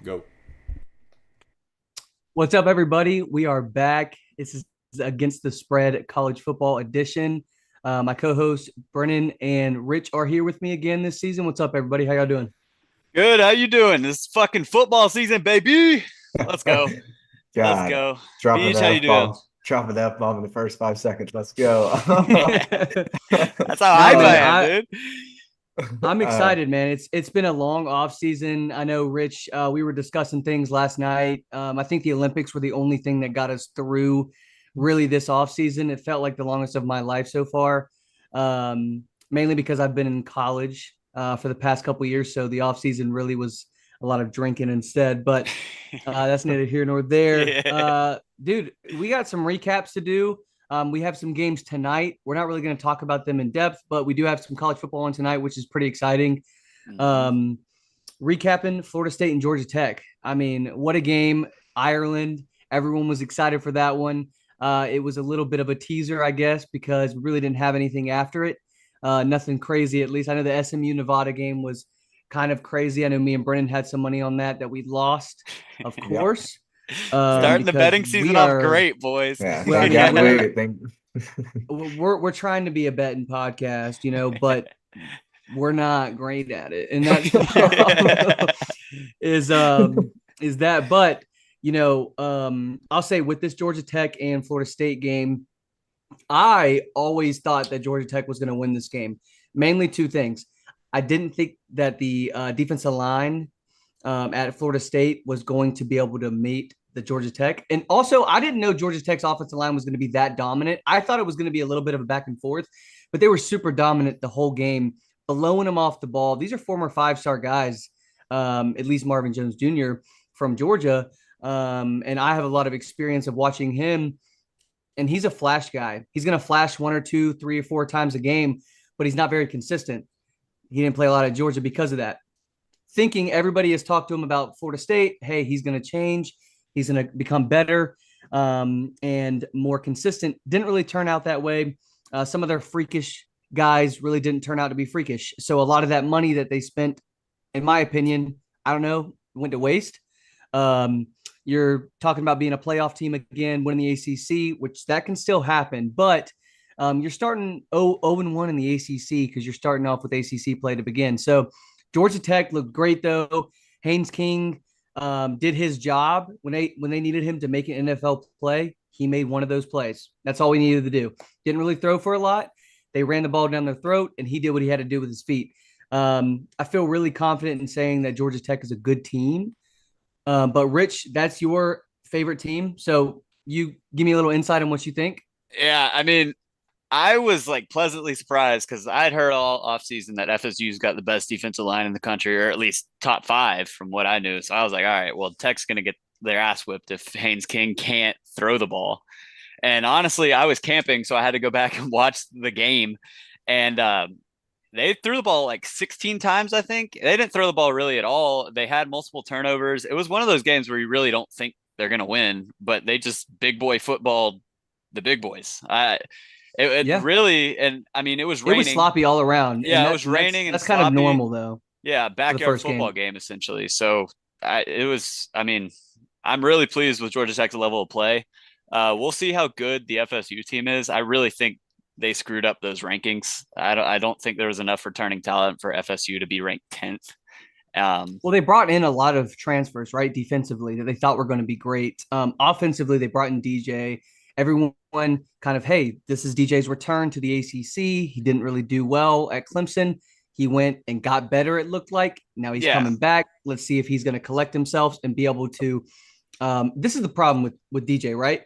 Go. What's up, everybody? We are back. This is Against the Spread College Football Edition. My co-hosts Brennan and Rich are here with me again this season. What's up, everybody? How y'all doing? Good. How you doing? This is fucking football season, baby. Let's go. Let's God, go. dropping Beach, the how you F doing? bomb, dropping the F bomb in the first 5 seconds. Let's go. That's how No, hype I man, am, I dude. I'm uh, excited, man. It's been a long off season. I know, Rich. We were discussing things last night. I think the Olympics were the only thing that got us through really this off season. It felt like the longest of my life so far, mainly because I've been in college for the past couple of years. So the off season really was a lot of drinking instead. But that's neither here nor there. Yeah. Dude, we got some recaps to do. We have some games tonight. We're not really going to talk about them in depth, but we do have some college football on tonight, which is pretty exciting. hmm Um, Recapping Florida State and Georgia Tech. I mean, what a game. Ireland. Everyone was excited for that one. It was a little bit of a teaser, I guess, because we really didn't have anything after it. Nothing crazy, at least. I know the SMU Nevada game was kind of crazy. I know me and Brennan had some money on that we lost, of yep, course, yep, Starting the because betting season we off are. great, boys. yeah. I Thank mean, God we're we thank. we're trying to be a betting podcast, but we're not great at it, and that's the problem. is is that, but I'll say with this Georgia Tech and Florida State game, I always thought that Georgia Tech was going to win this game. Mainly two things. I didn't think that the defensive line at Florida State was going to be able to meet the Georgia Tech. And also, I didn't know Georgia Tech's offensive line was going to be that dominant. I thought it was going to be a little bit of a back and forth, but they were super dominant the whole game, blowing them off the ball. These are former five-star guys, at least Marvin Jones Jr. from Georgia. And I have a lot of experience of watching him, and he's a flash guy. He's going to flash one or two, three or four times a game, but he's not very consistent. He didn't play a lot of Georgia because of that, thinking everybody has talked to him about Florida State. Hey, he's going to change. He's going to become better and more consistent. Didn't really turn out that way. Some of their freakish guys really didn't turn out to be freakish. So a lot of that money that they spent, in my opinion, I don't know, went to waste. Um, you're talking about being a playoff team again, winning the ACC, which that can still happen, but you're starting 0-1 in the ACC because you're starting off with ACC play to begin. So Georgia Tech looked great though. Haynes King did his job when they needed him to make an NFL play. He made one of those plays. That's all we needed to do. Didn't really throw for a lot. They ran the ball down their throat, and he did what he had to do with his feet. I feel really confident in saying that Georgia Tech is a good team. But Rich, that's your favorite team. So you give me a little insight on what you think. Yeah, I mean, I was like pleasantly surprised because I'd heard all offseason that FSU's got the best defensive line in the country, or at least top five from what I knew. So I was like, all right, well, Tech's going to get their ass whipped if Haynes King can't throw the ball. And honestly, I was camping, so I had to go back and watch the game. And they threw the ball like 16 times, I think. They didn't throw the ball really at all. They had multiple turnovers. It was one of those games where you really don't think they're going to win, but they just big boy football the big boys. It Yeah, really, and I mean, it was it was raining. sloppy all around, and Yeah, it that was and that's raining and that's kind of sloppy. normal though Yeah, for the backyard first football game. game essentially. So it was. I mean, I'm really pleased with Georgia Tech's level of play. We'll see how good the FSU team is. I really think they screwed up those rankings. I don't think there was enough returning talent for FSU to be ranked 10th. Um, Well, they brought in a lot of transfers, right? Defensively, that they thought were going to be great. Offensively, they brought in DJ. Everyone kind of, hey, this is DJ's return to the ACC. He didn't really do well at Clemson. He went and got better, it looked like. Now he's yeah, coming back. Let's see if he's going to collect himself and be able to. This is the problem with DJ, right?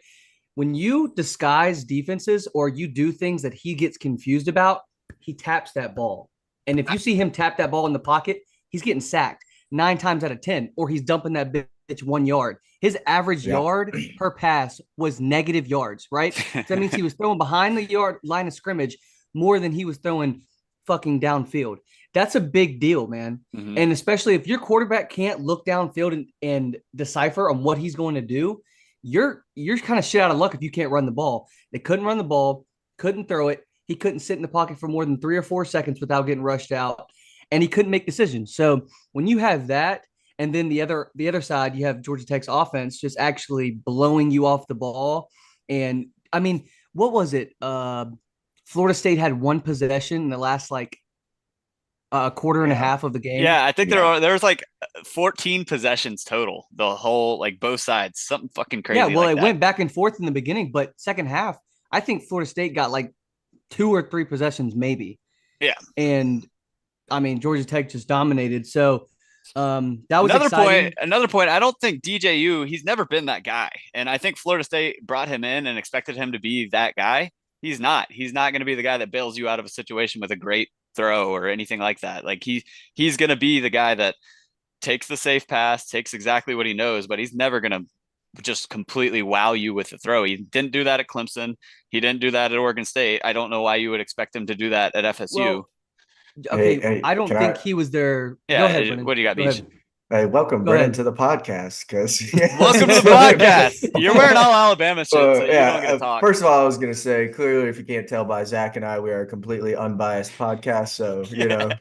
When you disguise defenses or you do things that he gets confused about, he taps that ball. And if you see him tap that ball in the pocket, he's getting sacked 9 times out of 10, or he's dumping that bitch 1 yard. His average Yep. yard per pass was negative yards, right? So that means he was throwing behind the yard line of scrimmage more than he was throwing fucking downfield. That's a big deal, man. hmm And especially if your quarterback can't look downfield and decipher on what he's going to do, you're kind of shit out of luck if you can't run the ball. They couldn't run the ball, couldn't throw it. He couldn't sit in the pocket for more than 3 or 4 seconds without getting rushed out, and he couldn't make decisions. So when you have that, And then the other side, you have Georgia Tech's offense just actually blowing you off the ball. And I mean, what was it? Florida State had one possession in the last like a quarter and a half of the game. Yeah, I think there was like 14 possessions total. The whole like both sides, something fucking crazy. Yeah, well, like it that. went back and forth in the beginning, but second half, I think Florida State got like 2 or 3 possessions, maybe. Yeah. And I mean, Georgia Tech just dominated. So that was another exciting. point. Another point. I don't think DJU. He's never been that guy, and I think Florida State brought him in and expected him to be that guy. He's not. He's not going to be the guy that bails you out of a situation with a great throw or anything like that. Like he's going to be the guy that takes the safe pass, takes exactly what he knows, but he's never going to just completely wow you with the throw. He didn't do that at Clemson. He didn't do that at Oregon State. I don't know why you would expect him to do that at FSU. Well, okay, Hey, I don't think he was there. Yeah, go ahead, Brennan. what do you got, Go Beach? ahead. Hey, welcome Go Brennan ahead. to the podcast. Because Welcome to the podcast. You're wearing all Alabama shit, so you don't get to talk. First of all, I was going to say, clearly, if you can't tell by Zach and I, we are a completely unbiased podcast. So,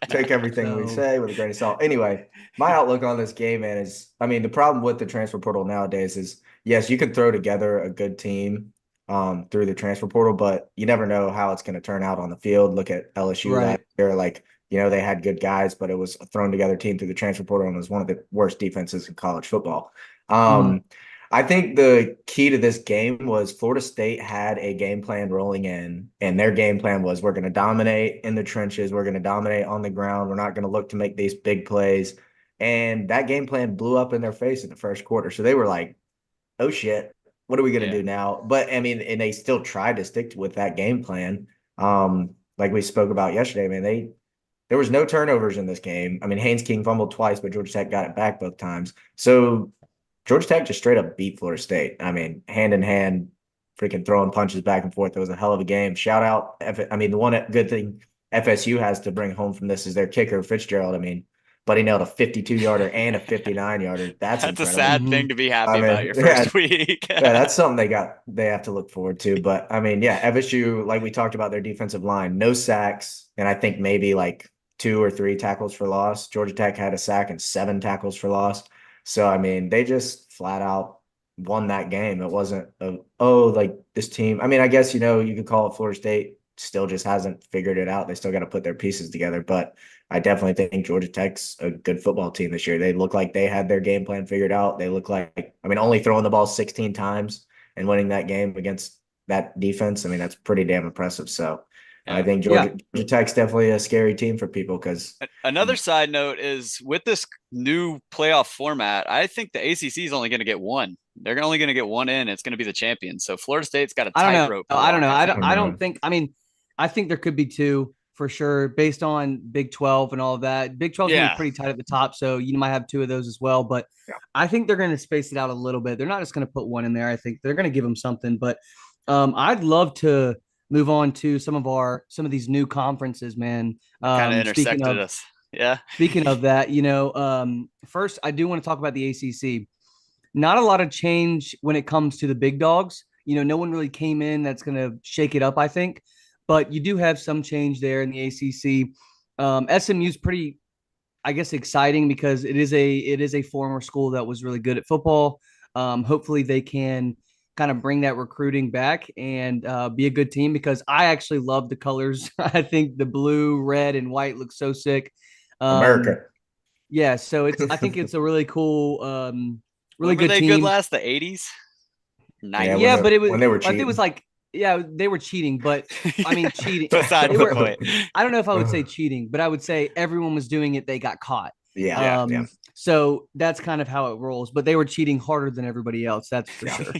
take everything we say with a grain of salt. Anyway, my outlook on this game, man, is, I mean, the problem with the transfer portal nowadays is, yes, you can throw together a good team through the transfer portal, but you never know how it's going to turn out on the field. Look at LSU Right. last year, like, they had good guys, but it was a thrown together team through the transfer portal and was one of the worst defenses in college football. I think the key to this game was Florida State had a game plan rolling in, and their game plan was, we're going to dominate in the trenches. We're going to dominate on the ground. We're not going to look to make these big plays. And that game plan blew up in their face in the first quarter. So they were like, oh shit, what are we going to do now? But I mean, and they still tried to stick with that game plan. Like we spoke about yesterday, man, there was no turnovers in this game. I mean, Haynes King fumbled twice, but Georgia Tech got it back both times. So Georgia Tech just straight up beat Florida State. I mean, hand in hand, freaking throwing punches back and forth. It was a hell of a game. Shout out. I mean, the one good thing FSU has to bring home from this is their kicker, Fitzgerald. I mean, but he nailed a 52-yarder and a 59-yarder. That's a sad thing to be happy about your first week. Yeah, that's something they have to look forward to. But I mean, yeah, FSU, like we talked about their defensive line, no sacks, and I think maybe like 2 or 3 tackles for loss. Georgia Tech had a sack and 7 tackles for loss. So, I mean, they just flat out won that game. It wasn't, like this team. I mean, I guess, you could call it Florida State still just hasn't figured it out. They still got to put their pieces together. But I definitely think Georgia Tech's a good football team this year. They look like they had their game plan figured out. They look like, I mean, only throwing the ball 16 times and winning that game against that defense. I mean, that's pretty damn impressive. So, I think Georgia Tech's definitely a scary team for people because another side note is with this new playoff format, I think the ACC is only going to get one. They're only going to get one in. It's going to be the champion. So Florida State's got a tightrope. I don't know. I don't think. I mean, I think there could be 2 for sure based on Big 12 and all of that. Big 12 is going to be pretty tight at the top, so you might have 2 of those as well. But I think they're going to space it out a little bit. They're not just going to put one in there. I think they're going to give them something. But I'd love to move on to some of these new conferences, man. Kind of intersected us. Yeah. Speaking of that, first I do want to talk about the ACC. Not a lot of change when it comes to the big dogs. No one really came in that's going to shake it up, I think. But you do have some change there in the ACC. SMU is pretty, I guess, exciting because it is a former school that was really good at football. Hopefully they can kind of bring that recruiting back and be a good team because I actually love the colors. I think the blue, red, and white look so sick. America. Yeah, so I think it's a really cool, really good they team. Good last the 80s? 90s. Yeah, but it was when they were cheating. I think it was like, yeah, they were cheating, but I mean cheating. Beside the point. I don't know if I would say cheating, but I would say everyone was doing it. They got caught. Yeah. So that's kind of how it rolls. But they were cheating harder than everybody else. That's for sure.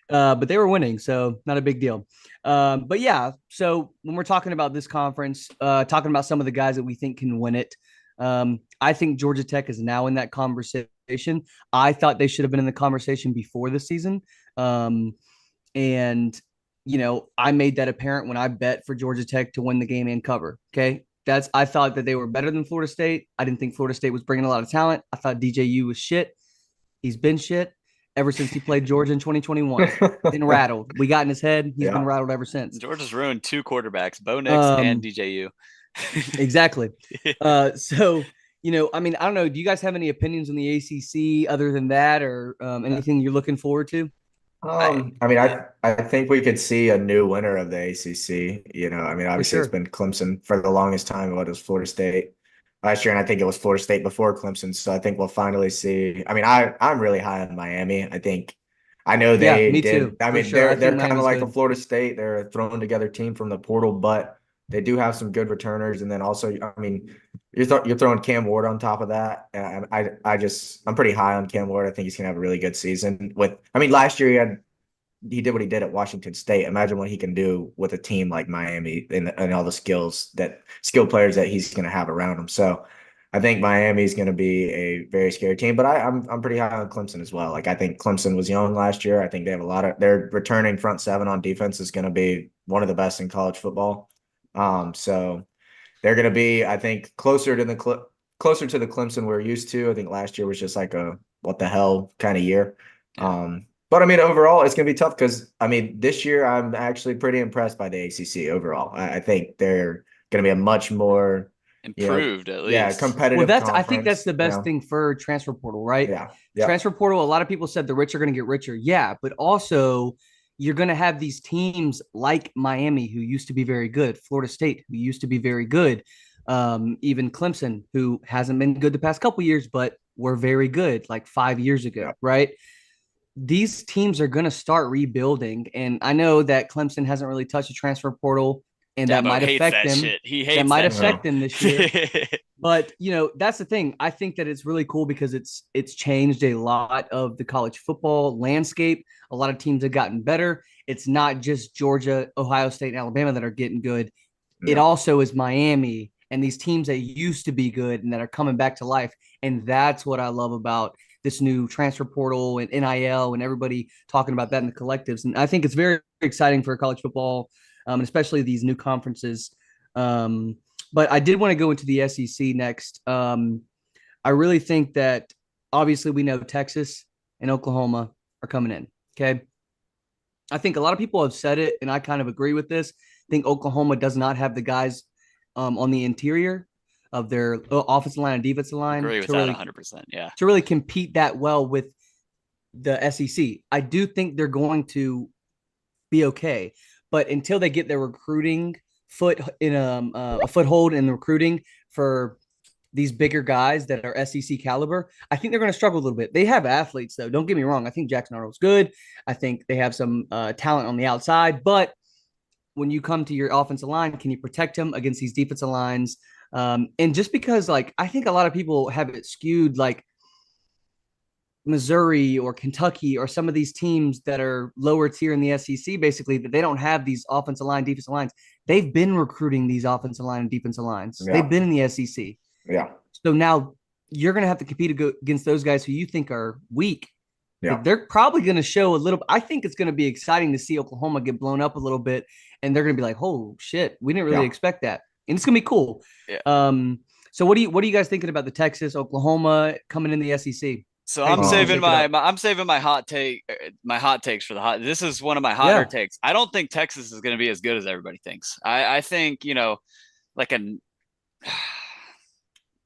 But they were winning, so not a big deal. But yeah, so when we're talking about this conference, talking about some of the guys that we think can win it, I think Georgia Tech is now in that conversation. I thought they should have been in the conversation before the season. And I made that apparent when I bet for Georgia Tech to win the game and cover. Okay. I thought that they were better than Florida State. I didn't think Florida State was bringing a lot of talent. I thought DJU was shit. He's been shit ever since he played Georgia in 2021. Been rattled. We got in his head. He's been rattled ever since. Georgia's ruined 2 quarterbacks, Bo Nix and DJU. Exactly. So, I mean, I don't know. Do you guys have any opinions on the ACC other than that, or anything you're looking forward to? I I mean, I think we could see a new winner of the ACC. I mean, For obviously it's sure. been Clemson for the longest time. What was Florida State last year, and I think it was Florida State before Clemson. So I think we'll finally see. I mean, I'm really high on Miami. I know Yeah, they me did. too, I for mean, sure. I they're think kind of Miami's like a good. Florida State. They're a thrown together team from the portal, but they do have some good returners. And then also, I mean, you're throwing Cam Ward on top of that, and I'm pretty high on Cam Ward. I think he's gonna have a really good season. I mean, last year he did what he did at Washington State. Imagine what he can do with a team like Miami and all the skill players that he's going to have around him. So I think Miami is going to be a very scary team, but I'm pretty high on Clemson as well. Like I think Clemson was young last year. I think they have a lot of their returning front seven on defense is going to be one of the best in college football. So they're going to be, I think, closer to the Clemson we're used to. I think last year was just like a what the hell kind of year. yeah. But I mean, overall, it's going to be tough because I mean, this year I'm actually pretty impressed by the ACC overall. I think they're going to be a much more, Improved at yeah, least. Well, competitive I think that's conference. the best thing for transfer portal, right? Yeah, yeah, Transfer portal, a lot of people said the rich are going to get richer. Yeah, but also you're going to have these teams like Miami, who used to be very good, Florida State, who used to be very good, even Clemson, who hasn't been good the past couple years, but were very good like 5 years ago, yeah, right? These teams are going to start rebuilding. And I know that Clemson hasn't really touched the transfer portal, and that Dabo might hates affect that them. shit. He That hates might that affect no, them this year. shit. But that's the thing. I think that it's really cool because it's changed a lot of the college football landscape. A lot of teams have gotten better. It's not just Georgia, Ohio State, and Alabama that are getting good. It no, also is Miami and these teams that used to be good and that are coming back to life. And that's what I love about this new transfer portal and NIL and everybody talking about that in the collectives. And I think it's very exciting for college football, especially these new conferences. But I did want to go into the SEC next. I really think that obviously we know Texas and Oklahoma are coming in. Okay. I think a lot of people have said it, and I kind of agree with this. I think Oklahoma does not have the guys on the interior of their offensive line and defensive line Agree with that 100%. Yeah. to really compete that well with the SEC. I do think they're going to be okay, but until they get their recruiting a foothold in the recruiting for these bigger guys that are SEC caliber, I think they're going to struggle a little bit. They have athletes, though. Don't get me wrong. I think Jackson Arnold's good. I think they have some talent on the outside. But when you come to your offensive line, can you protect him against these defensive lines? And just because, like, I think a lot of people have it skewed, like Missouri or Kentucky or some of these teams that are lower tier in the SEC, basically, that they don't have these offensive line, defensive lines. They've been recruiting these offensive line and defensive lines. They've yeah, been in the SEC. yeah, So now you're going to have to compete against those guys who you think are weak. yeah, They're probably going to show a little. I think it's going to be exciting to see Oklahoma get blown up a little bit, and they're going to be like, "Oh shit, we didn't really yeah. expect that," and it's going to be cool. Yeah. So what are you guys thinking about the Texas, Oklahoma coming in the SEC? So How you I'm think it's going to saving shake it up? I'm saving my hot takes for the hot. This is one of my hotter Yeah, takes. I don't think Texas is going to be as good as everybody thinks. I think like a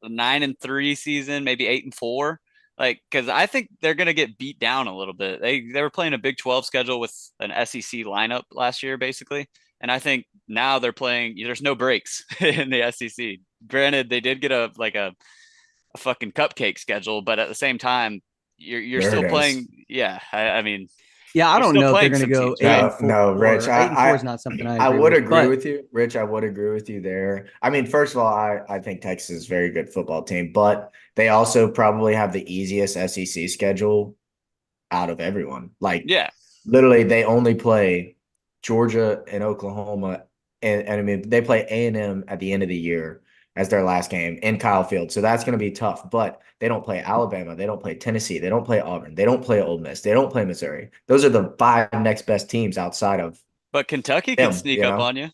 9-3 season, maybe 8-4. Like, because I think they're going to get beat down a little bit. They were playing a Big 12 schedule with an SEC lineup last year, basically, and I think now they're playing. There's no breaks in the SEC. Granted, they did get a fucking cupcake schedule, but at the same time, you're There still it is. playing. Yeah, I mean, yeah. I you're don't still know if they're playing going to some go teams, eight right? and No, four. no, Rich. 8-4 is not something I I agree would with, agree but with you, Rich. I would agree with you there. I mean, first of all, I think Texas is a very good football team, but they also probably have the easiest SEC schedule out of everyone. Like Yeah, literally, they only play Georgia and Oklahoma, and I mean they play A&M at the end of the year as their last game in Kyle Field. So that's going to be tough. But they don't play Alabama, they don't play Tennessee, they don't play Auburn, they don't play Ole Miss, they don't play Missouri. Those are the five next best teams outside of but Kentucky could them. sneak up on you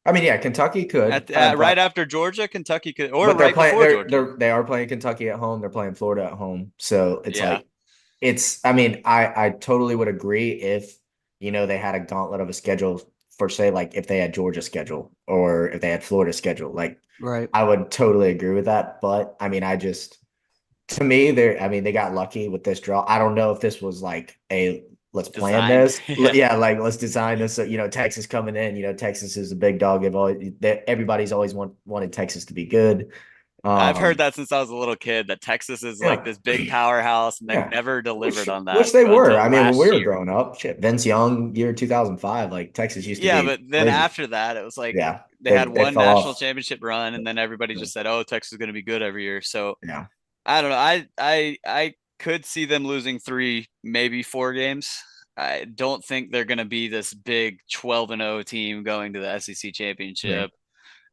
I mean, yeah, Kentucky could, right but after Georgia. Kentucky could, or they're right playing. before Georgia. They are playing Kentucky at home. They're playing Florida at home. So it's Yeah, like I mean, I totally would agree if they had a gauntlet of a schedule for say like if they had Georgia schedule or if they had Florida schedule. Like Right. I would totally agree with that. But I mean, to me, they got lucky with this draw. I don't know if this was like a let's plan Designed. this. Yeah, like let's design this. So, Texas coming in, Texas is a big dog. Everybody's always wanted Texas to be good. I've heard that since I was a little kid, that Texas is like Yeah. this big powerhouse, and they've Yeah. never delivered on that Which they were. until I mean, when we last were year. growing up, shit, Vince Young, year 2005, like Texas used to Yeah, be but then crazy. after that, it was like Yeah, they had they one fell national off. championship run, and then everybody just said, "Oh, Texas is going to be good every year." So Yeah. I don't know. I could see them losing 3, maybe 4 games. I don't think they're going to be this big 12-0 team going to the SEC Yeah. championship.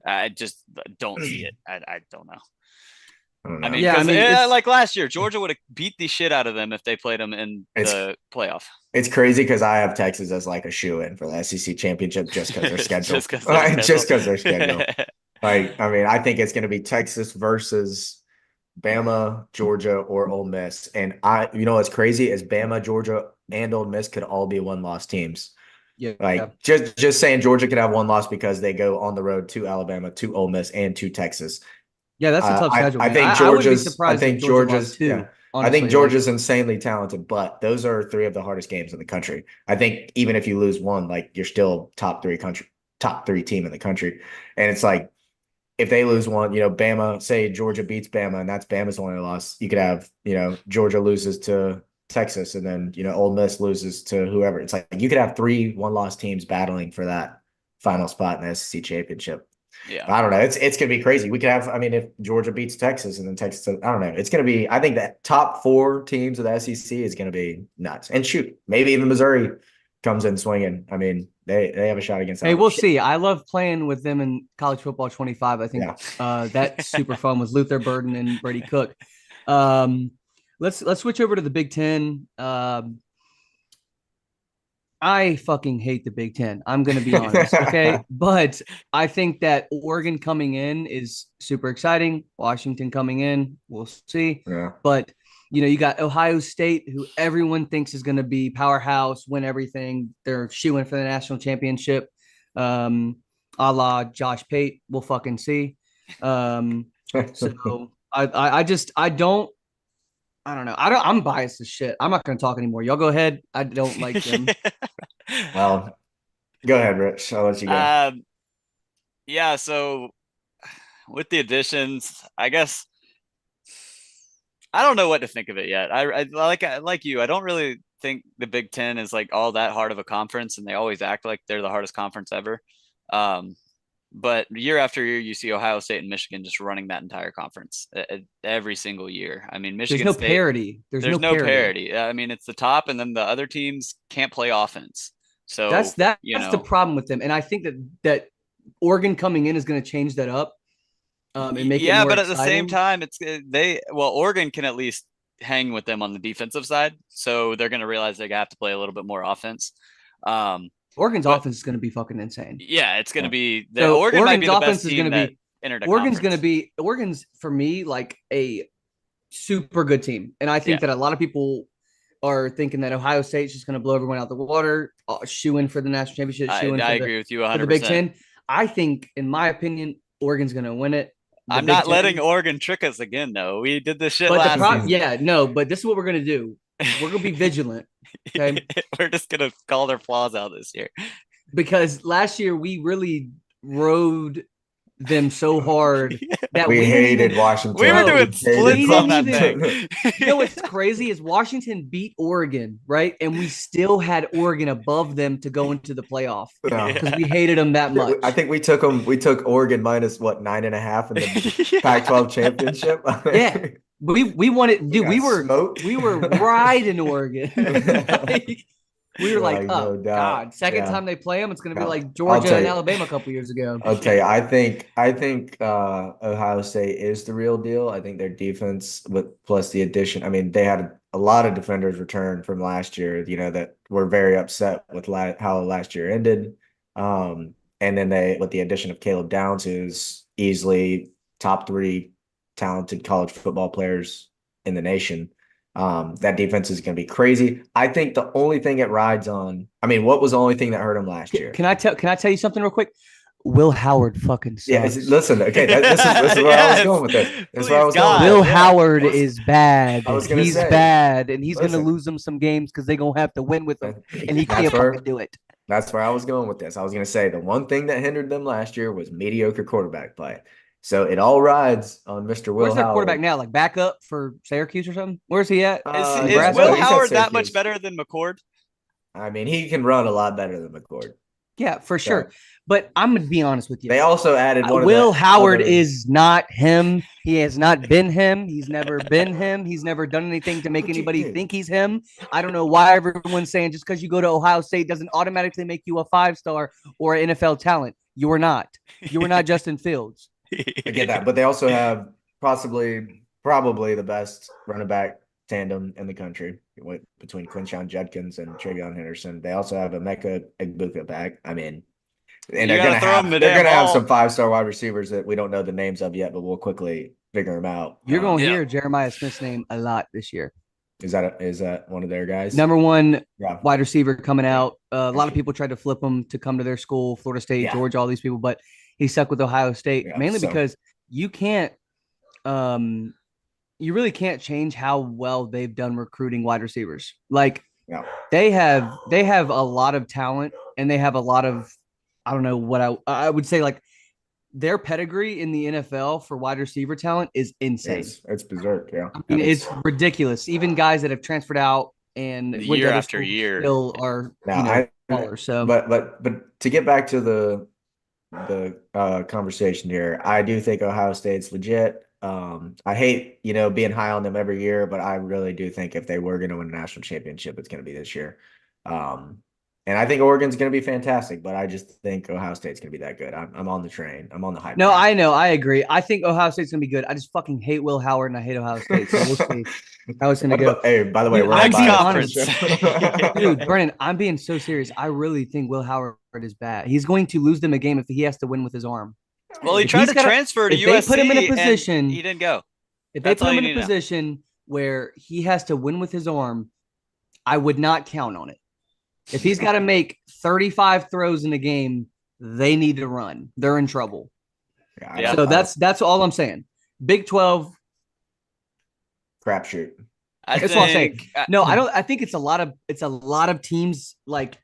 I just don't see it. I don't know. I don't I know. mean, Yeah, I because mean, it's like last year, Georgia would have beat the shit out of them if they played them in It's the playoff. it's crazy because I have Texas as like a shoe-in for the SEC championship just because their schedule. Just because their schedule. Just because their schedule. Like, I mean, I think it's going to be Texas versus Bama, Georgia, or Ole Miss. And what's crazy is Bama, Georgia, and Ole Miss could all be one-loss teams. yeah. Like just saying Georgia could have one loss because they go on the road to Alabama, to Ole Miss, and to Texas. Yeah, that's a tough schedule, I man. think I wouldn't be I surprised if think Georgia lost Georgia's two, I think honestly. Georgia's insanely talented, but those are 3 of the hardest games in the country. I think even if you lose one, like you're still top 3 team in the country. And it's like if they lose one, Bama, say Georgia beats Bama, and that's Bama's only loss. You could have, Georgia loses to Texas, and then Ole Miss loses to whoever. It's like you could have 3 one-loss teams battling for that final spot in the SEC championship. Yeah, I don't know. It's gonna be crazy. We could have. I mean, if Georgia beats Texas and then Texas, I don't know. It's gonna be. I think that top 4 teams of the SEC is gonna be nuts. And shoot, maybe even Missouri comes in swinging. I mean, they have a shot against. Hey, we'll see. I love playing with them in college football 25. I think that's super fun with Luther Burden and Brady Cook. Let's switch over to the Big Ten. I fucking hate the Big Ten. I'm going to be honest. Okay. But I think that Oregon coming in is super exciting. Washington coming in, we'll see. Yeah. But, you got Ohio State, who everyone thinks is going to be powerhouse, win everything. They're shooing for the national championship. A la Josh Pate. We'll fucking see. So I don't know. I'm biased as shit. I'm not going to talk anymore. Y'all go ahead. I don't like them. Well, go ahead, Rich. I'll let you go. Yeah. So with the additions, I guess I don't know what to think of it yet. I like you. I don't really think the Big Ten is like all that hard of a conference, and they always act like they're the hardest conference ever. But year after year, you see Ohio State and Michigan just running that entire conference every single year. I mean, Michigan There's no State, parity. There's no parity. I mean, it's the top, and then the other teams can't play offense. So that's the problem with them, and I think that Oregon coming in is going to change that up. And make it more but at exciting. the same time, Oregon can at least hang with them on the defensive side, so they're going to realize they have to play a little bit more offense. Oregon's offense is going to be fucking insane. Yeah, it's going to be. Oregon's might be the offense best is team going to be. Oregon's for me like a super good team, and I think that a lot of people are thinking that Ohio State's just going to blow everyone out the water, shoe in for the national championship. I agree with you 100%. For the Big Ten, I think, in my opinion, Oregon's going to win it. I'm not letting Oregon trick us again, though. We did this shit last season. But this is what we're going to do. We're going to be vigilant. Okay. We're just going to call their flaws out this year. Because last year we really rode them so hard that we hated Washington. We were doing splits on that thing. What's crazy is Washington beat Oregon, right? And we still had Oregon above them to go into the playoff because we hated them that much. I think we took Oregon minus 9.5 in the Pac-12 championship. Yeah. We wanted, dude. We were riding Oregon. We were like, oh, no God. Second time they play them, it's going to be like Georgia and Alabama a couple years ago. I'll tell you, I think Ohio State is the real deal. I think their defense, plus the addition, I mean, they had a lot of defenders return from last year, that were very upset with how last year ended. And then with the addition of Caleb Downs, who's easily top 3 talented college football players in the nation. That defense is going to be crazy. I think the only thing it rides on, I mean, what was the only thing that hurt him last year? Can I tell you something real quick? Will Howard fucking sucks. Yeah, listen, okay, this is where I was going with this. This is where I was going. Will Howard is bad. I was gonna He's say, bad, and he's gonna listen. lose them some games because they're gonna have to win with him, and he That's can't where- fucking do it. That's where I was going with this. I was going to say the one thing that hindered them last year was mediocre quarterback play. So it all rides on Mr. Will Where's their Howard. quarterback now? Like backup for Syracuse or something? Where's he at? Is Nebraska? Will he's at Howard that Syracuse. much better than McCord? I mean, he can run a lot better than McCord. Yeah, for sure. But I'm gonna be honest with you. They also added one. Will Howard is not him. He has not been him. He's never been him. He's never done anything to make anybody think he's him. I don't know why everyone's saying just because you go to Ohio State doesn't automatically make you a 5-star or an NFL talent. You are not. You are not Justin Fields. I get that, but they also have probably the best running back tandem in the country between Quinshon Judkins and Travion Henderson. They also have Emeka Egbuka back. I mean, and they're gonna have some 5-star wide receivers that we don't know the names of yet, but we'll quickly figure them out. You're gonna hear Jeremiah Smith's name a lot this year. Is that one of their guys? Number one wide receiver coming out. A lot of people tried to flip him to come to their school, Florida State, Georgia, all these people, but he stuck with Ohio State mainly because you can't. You really can't change how well they've done recruiting wide receivers. Like they have a lot of talent and they have a lot of, I don't know what I would say, like their pedigree in the NFL for wide receiver talent is insane. It's berserk. Yeah. I mean, it's ridiculous. Even guys that have transferred out and year after year still are smaller. So, but to get back to the conversation here, I do think Ohio State's legit. I hate, being high on them every year, but I really do think if they were going to win a national championship, it's going to be this year. And I think Oregon's going to be fantastic, but I just think Ohio State's going to be that good. I'm on the train. I'm on the hype. No, train. I know. I agree. I think Ohio State's going to be good. I just fucking hate Will Howard and I hate Ohio State. So we'll see how it's going to go. Hey, by the way, dude, I'm being honest. Dude, Brennan, I'm being so serious. I really think Will Howard is bad. He's going to lose them a game if he has to win with his arm. Well, he tried to transfer to USC. They put him in a position. He didn't go. If they put him in a position where he has to win with his arm, I would not count on it. If he's got to make 35 throws in a game, they need to run. They're in trouble. Yeah, so that's all I'm saying. Big 12 crapshoot. That's what I'm saying. No, I don't. I think it's a lot of teams like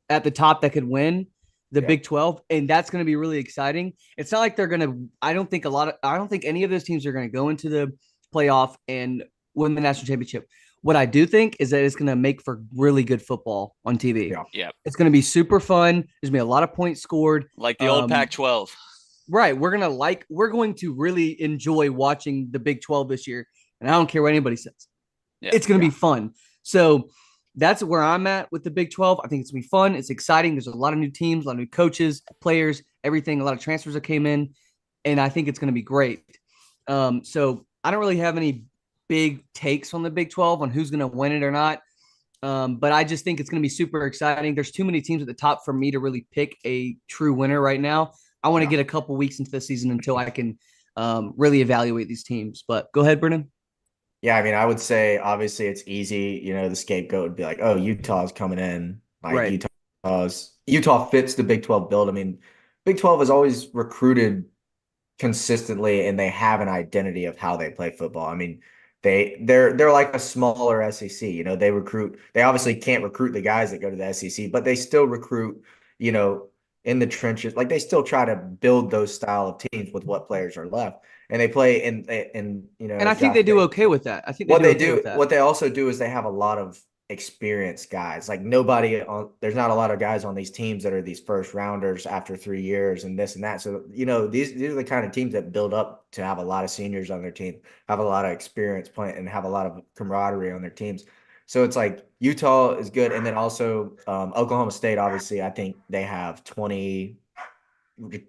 at the top that could win the Big 12, and that's going to be really exciting. It's not like they're going to. I don't think any of those teams are going to go into the playoff and win the national championship. What I do think is that it's going to make for really good football on TV. Yeah. It's going to be super fun. There's going to be a lot of points scored. Like the old Pac-12. Right. We're going to really enjoy watching the Big 12 this year. And I don't care what anybody says. Yeah. It's going to be fun. So that's where I'm at with the Big 12. I think it's going to be fun. It's exciting. There's a lot of new teams, a lot of new coaches, players, everything, a lot of transfers that came in. And I think it's going to be great. So I don't really have any big takes on the Big 12 on who's going to win it or not. But I just think it's going to be super exciting. There's too many teams at the top for me to really pick a true winner right now. I want to get a couple weeks into the season until I can really evaluate these teams. But go ahead, Brennan. Yeah, I mean, I would say obviously it's easy. The scapegoat would be like, oh, Utah's coming in. Like Utah fits the Big 12 build. I mean, Big 12 has always recruited consistently and they have an identity of how they play football. I mean, they're like a smaller SEC. They obviously can't recruit the guys that go to the SEC, but they still recruit, in the trenches. Like they still try to build those style of teams with what players are left. And they play in and I think they do okay with that. I think what they also do is they have a lot of experienced guys. Like there's not a lot of guys on these teams that are these first rounders after 3 years and this and that. So, these are the kind of teams that build up to have a lot of seniors on their team, have a lot of experience playing and have a lot of camaraderie on their teams. So it's like Utah is good. And then also Oklahoma State, obviously, I think they have 20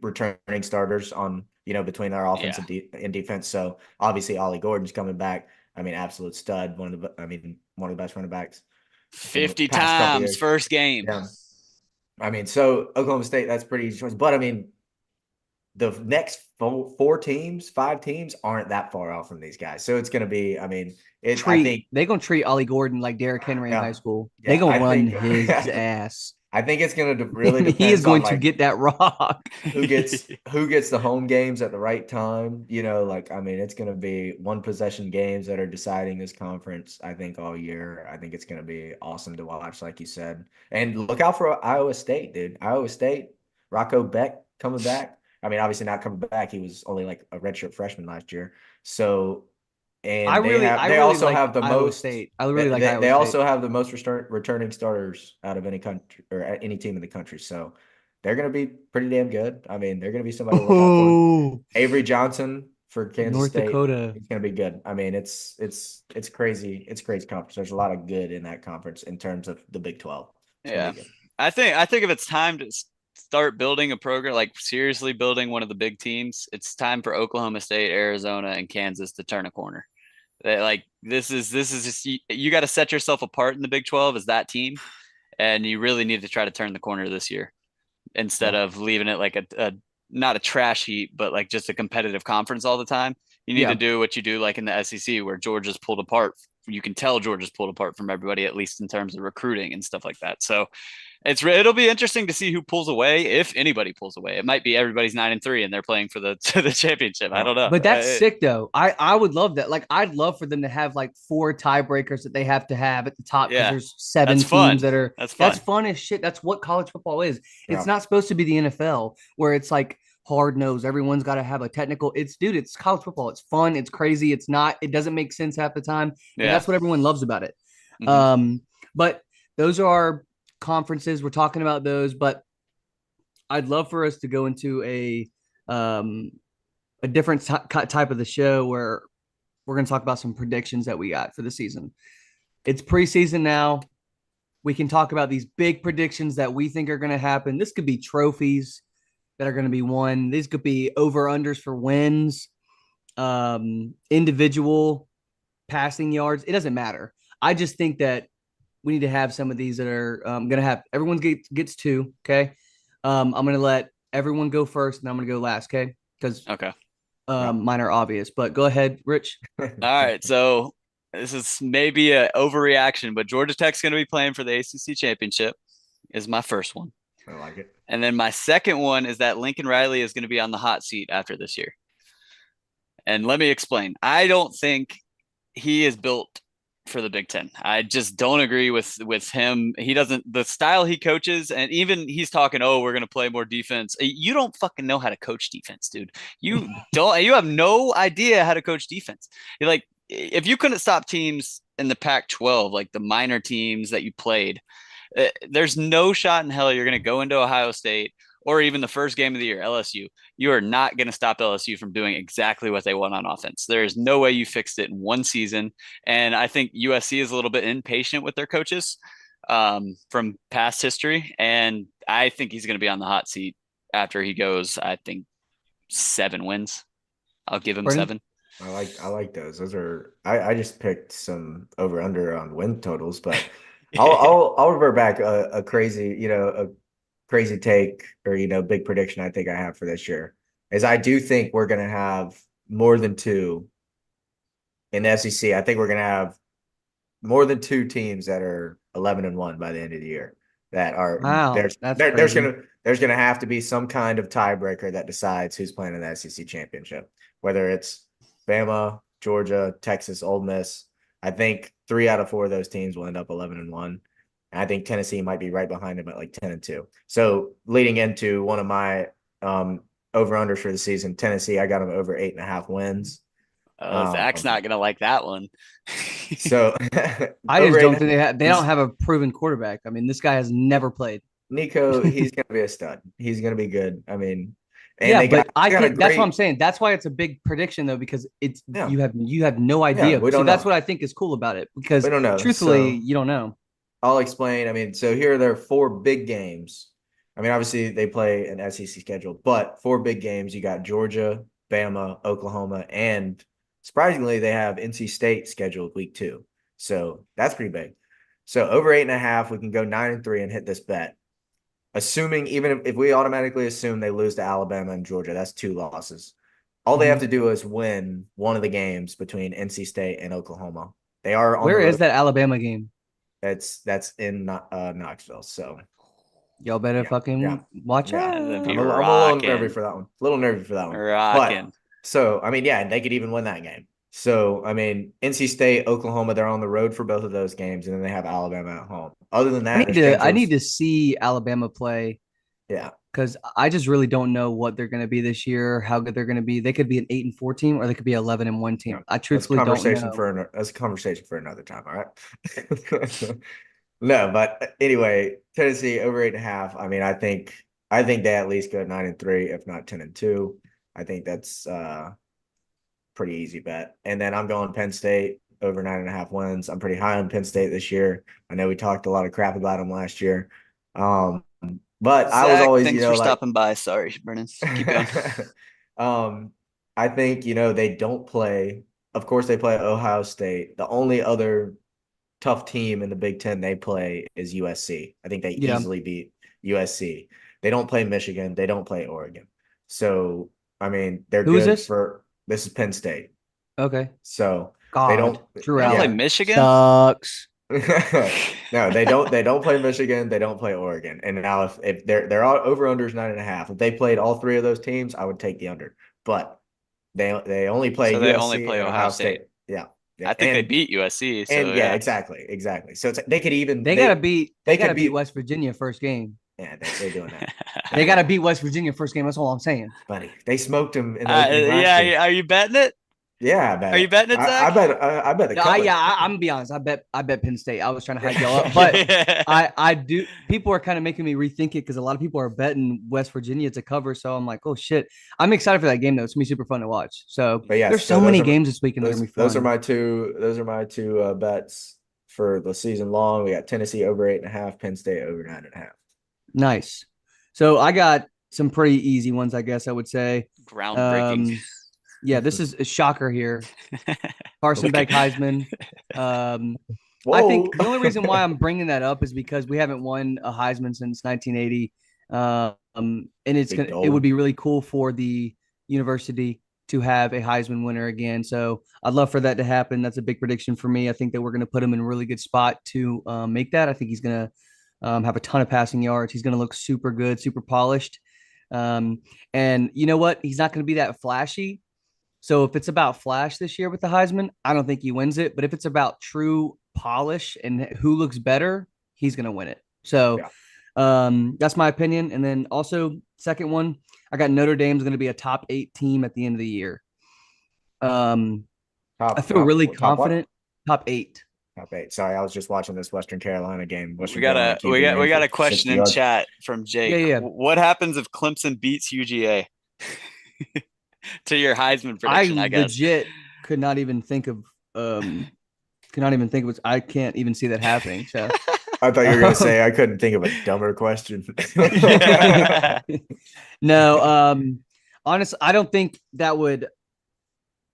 returning starters on, between their offense and defense. So obviously Ollie Gordon's coming back. I mean, absolute stud. One of the best running backs. 50 times first game. Yeah. I mean, so Oklahoma State, that's pretty easy choice. But I mean, the next four teams, 5 teams aren't that far off from these guys. So it's going to be, I mean, I think they're gonna treat Ollie Gordon like Derrick Henry in high school. They're yeah, gonna I run think his ass. I think it's going to really He is depend on going to like get that rock. who gets the home games at the right time. Like I mean, it's going to be one possession games that are deciding this conference. I think all year. I think it's going to be awesome to watch, like you said. And look out for Iowa State, dude. Iowa State, Rocco Beck coming back. I mean, obviously not coming back. He was only like a redshirt freshman last year. So, and I they really also like have the Iowa most. State. I really like They Iowa State. also have the most returning starters out of any country or any team in the country. So they're going to be pretty damn good. I mean, they're going to be somebody to look out for. Oh, Avery Johnson for Kansas North State, Dakota. he's going to be good. I mean, it's crazy. It's a crazy conference. There's a lot of good in that conference in terms of the Big 12. It's Yeah. going to be good. I think if it's time to start building a program, like seriously building one of the big teams, it's time for Oklahoma State, Arizona, and Kansas to turn a corner. Like this is just you got to set yourself apart in the Big 12 as that team, and you really need to try to turn the corner this year instead of leaving it like a not a trash heap, but like just a competitive conference all the time. You need to do what you do like in the SEC where Georgia's pulled apart. You can tell Georgia's pulled apart from everybody, at least in terms of recruiting and stuff like that. So it'll be interesting to see who pulls away, if anybody pulls away. It might be everybody's 9-3 and they're playing for the the championship. I don't know. But that's sick though. I would love that. Like I'd love for them to have like 4 tiebreakers that they have to have at the top because there's 7 teams that are that's fun as shit. That's what college football is. It's not supposed to be the NFL where it's like hard nose. Everyone's got to have a technical. It's college football. It's fun. It's crazy. It doesn't make sense half the time. And that's what everyone loves about it. Mm-hmm. But those are our conferences. We're talking about those, but I'd love for us to go into a different type of the show where we're going to talk about some predictions that we got for the season. It's preseason now. We can talk about these big predictions that we think are going to happen. This could be trophies that are going to be won. These could be over-unders for wins, individual passing yards. It doesn't matter. I just think that we need to have some of these that are going to have – everyone gets 2, okay? I'm going to let everyone go first, and I'm going to go last, okay? Because mine are obvious. But go ahead, Rich. All right, so this is maybe an overreaction, but Georgia Tech's going to be playing for the ACC championship is my first one. I like it. And then my second one is that Lincoln Riley is going to be on the hot seat after this year. And let me explain. I don't think he is built for the Big Ten. I just don't agree with him. He doesn't, the style he coaches, and even he's talking, oh, we're going to play more defense. You don't fucking know how to coach defense, dude. You have no idea how to coach defense. You're like, if you couldn't stop teams in the Pac-12, like the minor teams that you played, there's no shot in hell you're going to go into Ohio State or even the first game of the year, LSU. You are not going to stop LSU from doing exactly what they want on offense. There is no way you fixed it in one season. And I think USC is a little bit impatient with their coaches from past history. And I think he's going to be on the hot seat after he goes, I think, 7 wins. I'll give him 7. I like those. Those are I just picked some over under on win totals, but I'll revert back a crazy take or big prediction I think I have for this year is I do think we're gonna have more than 2 in the SEC. I think we're gonna have more than 2 teams that are 11-1 by the end of the year. That are there's gonna have to be some kind of tiebreaker that decides who's playing in the SEC championship, whether it's Bama, Georgia, Texas, Ole Miss. I think 3 out of 4 of those teams will end up 11-1. And I think Tennessee might be right behind them at like 10-2. So leading into one of my over-unders for the season, Tennessee, I got them over 8.5 wins. Zach's not going to like that one. So I just don't think they don't have a proven quarterback. I mean, this guy has never played. Nico, he's going to be a stud. He's going to be good. I mean, and that's what I'm saying. That's why it's a big prediction though, because it's you have no idea. So that's what I think is cool about it, because truthfully, you don't know. I'll explain. I mean, so here are their 4 big games. I mean, obviously they play an SEC schedule, but 4 big games. You got Georgia, Bama, Oklahoma, and surprisingly, they have NC State scheduled week 2. So that's pretty big. So over 8.5, we can go 9-3 and hit this bet. assuming even if we automatically assume they lose to Alabama and Georgia, that's 2 losses. All they have to do is win one of the games between NC State and Oklahoma. They are on Where the road. is that Alabama game? That's in Knoxville. So Y'all better fucking watch out. That'd be I'm a little nervy rocking. for that one. A little nervy for that one. Rocking. But so I mean, yeah, they could even win that game. So I mean, NC State, Oklahoma, they're on the road for both of those games, and then they have Alabama at home. Other than that, I need to see Alabama play. Yeah. Because I just really don't know what they're going to be this year, how good they're going to be. They could be an 8-4 team, or they could be 11-1 team. I truthfully don't know. That's a conversation for another time. All right. No, but anyway, Tennessee over 8.5. I mean, I think they at least go 9-3, if not 10-2. I think that's pretty easy bet. And then I'm going Penn State over 9.5 wins. I'm pretty high on Penn State this year. I know we talked a lot of crap about them last year. But Zach, I was always, thanks for stopping by. Sorry, Brennan. Keep going. I think, they don't play. Of course, they play Ohio State. The only other tough team in the Big Ten they play is USC. I think they easily beat USC. They don't play Michigan. They don't play Oregon. So, I mean, they're Who good is this? This is Penn State. Okay. So they don't play Michigan. Sucks. No, they don't play Michigan. They don't play Oregon. And now if they're all over unders 9.5. If they played all 3 of those teams, I would take the under. But they only play USC. They only play Ohio State. Yeah. I think they beat USC. So and exactly. So it's they gotta beat West Virginia first game. Yeah, they're doing that. They gotta beat West Virginia first game. That's all I'm saying. Buddy, they smoked them in the opening last year. Are you betting it? Yeah, I bet. Are you betting it, Zach? I bet the cover. I'm gonna be honest. I bet Penn State. I was trying to hype y'all up, but I do. People are kind of making me rethink it because a lot of people are betting West Virginia to cover. So I'm like, oh shit. I'm excited for that game though. It's gonna be super fun to watch. So there's so many games this weekend. Those are my two bets for the season long. We got Tennessee over 8.5, Penn State over 9.5. Nice. So I got some pretty easy ones, I guess I would say. Groundbreaking. Yeah, this is a shocker here. Carson Beck Heisman. I think the only reason why I'm bringing that up is because we haven't won a Heisman since 1980, and it would be really cool for the university to have a Heisman winner again. So I'd love for that to happen. That's a big prediction for me. I think that we're going to put him in a really good spot to make that. I think he's going to have a ton of passing yards. He's going to look super good, super polished. And you know what? He's not going to be that flashy. So if it's about flash this year with the Heisman, I don't think he wins it. But if it's about true polish and who looks better, he's going to win it. So that's my opinion. And then also, second one, I got Notre Dame's going to be a top 8 team at the end of the year. I feel really confident. Top 8. Top 8. Sorry, I was just watching this Western Carolina game. We got a question in chat from Jake. Yeah. What happens if Clemson beats UGA? To your Heisman prediction, I guess. Legit could not even think of I can't even see that happening. So I thought you were gonna say I couldn't think of a dumber question. No, honestly, I don't think that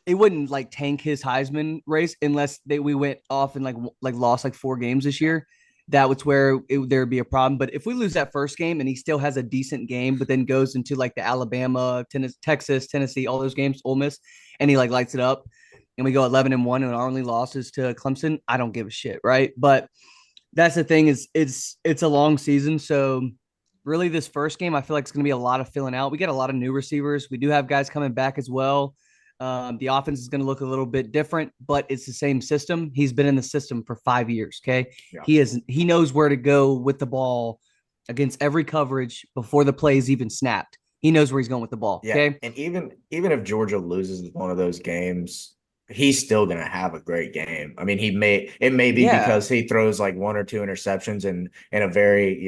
it wouldn't like tank his Heisman race unless we went off and like lost like 4 games this year. That was where there would be a problem. But if we lose that first game and he still has a decent game, but then goes into like the Alabama, Texas, Tennessee, all those games, Ole Miss, and he like lights it up, and we go 11-1 and our only losses to Clemson, I don't give a shit, right? But that's the thing is it's a long season, so really this first game I feel like it's going to be a lot of filling out. We get a lot of new receivers. We do have guys coming back as well. The offense is going to look a little bit different, but it's the same system. He's been in the system for 5 years. Okay. Yeah. He knows where to go with the ball against every coverage before the play is even snapped. He knows where he's going with the ball. Yeah. Okay. And even if Georgia loses one of those games, he's still going to have a great game. I mean, it may be because he throws like 1 or 2 interceptions in a very,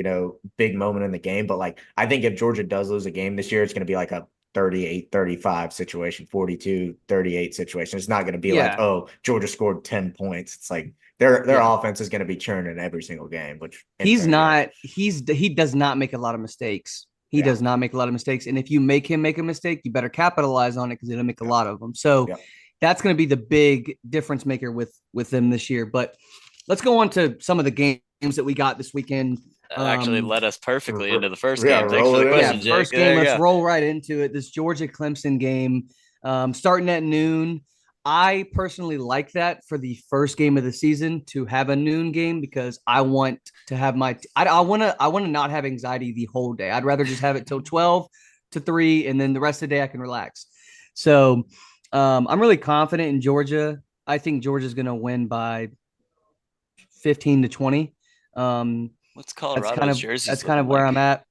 big moment in the game. But like, I think if Georgia does lose a game this year, it's going to be like a 38-35 situation, 42-38 situation. It's not going to be like, oh, Georgia scored 10 points. It's like their offense is going to be churning every single game, which he does not make a lot of mistakes. He does not make a lot of mistakes. And if you make him make a mistake, you better capitalize on it because it'll make a lot of them. So that's going to be the big difference maker with them this year. But let's go on to some of the games that we got this weekend. Actually led us perfectly into the first yeah, game. Thanks for the question, Jake. First game, let's roll right into it. This Georgia Clemson game, starting at noon. I personally like that for the first game of the season to have a noon game because I want to have I want to not have anxiety the whole day. I'd rather just have it till 12 to 3, and then the rest of the day I can relax. So I'm really confident in Georgia. I think Georgia's going to win by 15 to 20. What's Colorado's jerseys? That's kind of where I'm at.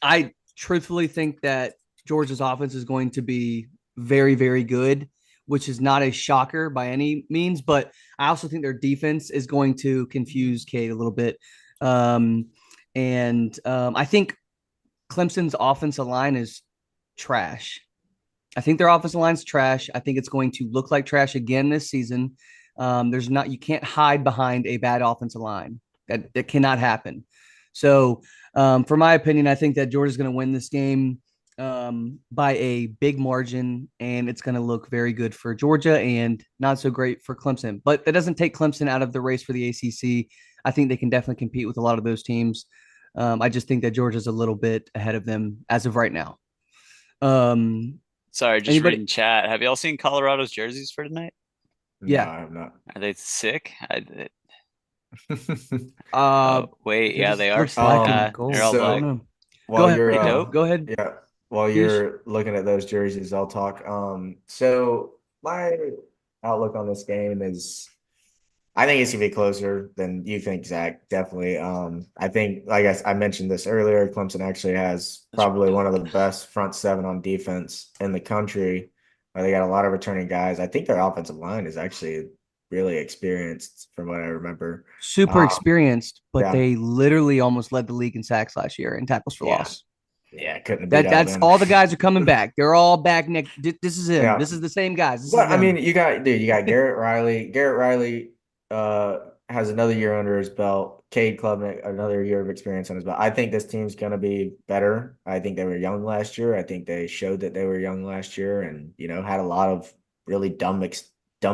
I truthfully think that Georgia's offense is going to be very, very good, which is not a shocker by any means, but I also think their defense is going to confuse Cade a little bit. I think Clemson's offensive line is trash. I think their offensive line's trash. I think it's going to look like trash again this season. You can't hide behind a bad offensive line. That cannot happen. So, for my opinion, I think that Georgia's going to win this game by a big margin, and it's going to look very good for Georgia and not so great for Clemson. But that doesn't take Clemson out of the race for the ACC. I think they can definitely compete with a lot of those teams. I just think that Georgia's a little bit ahead of them as of right now. Sorry, reading chat. Have y'all seen Colorado's jerseys for tonight? Yeah, no, I have not. Are they sick? Wait, they yeah, they are. Black and gold. They're all black. Go ahead. Go ahead. Yeah, while you're looking at those jerseys, I'll talk. So my outlook on this game is, I think it's gonna be closer than you think, Zach. Definitely. I think, like I mentioned this earlier, Clemson actually has probably one of the best front seven on defense in the country. They got a lot of returning guys. I think their offensive line is actually really experienced from what I remember. Super experienced, but they literally almost led the league in sacks last year and tackles for loss. Yeah, couldn't have that's all the guys are coming back. They're all back next. This is him. Yeah. This is the same guys. But I mean, you got Garrett Riley. Garrett Riley has another year under his belt. Cade Klubnik, another year of experience on his belt. I think this team's going to be better. I think they were young last year. I think they showed that they were young last year and, had a lot of really dumb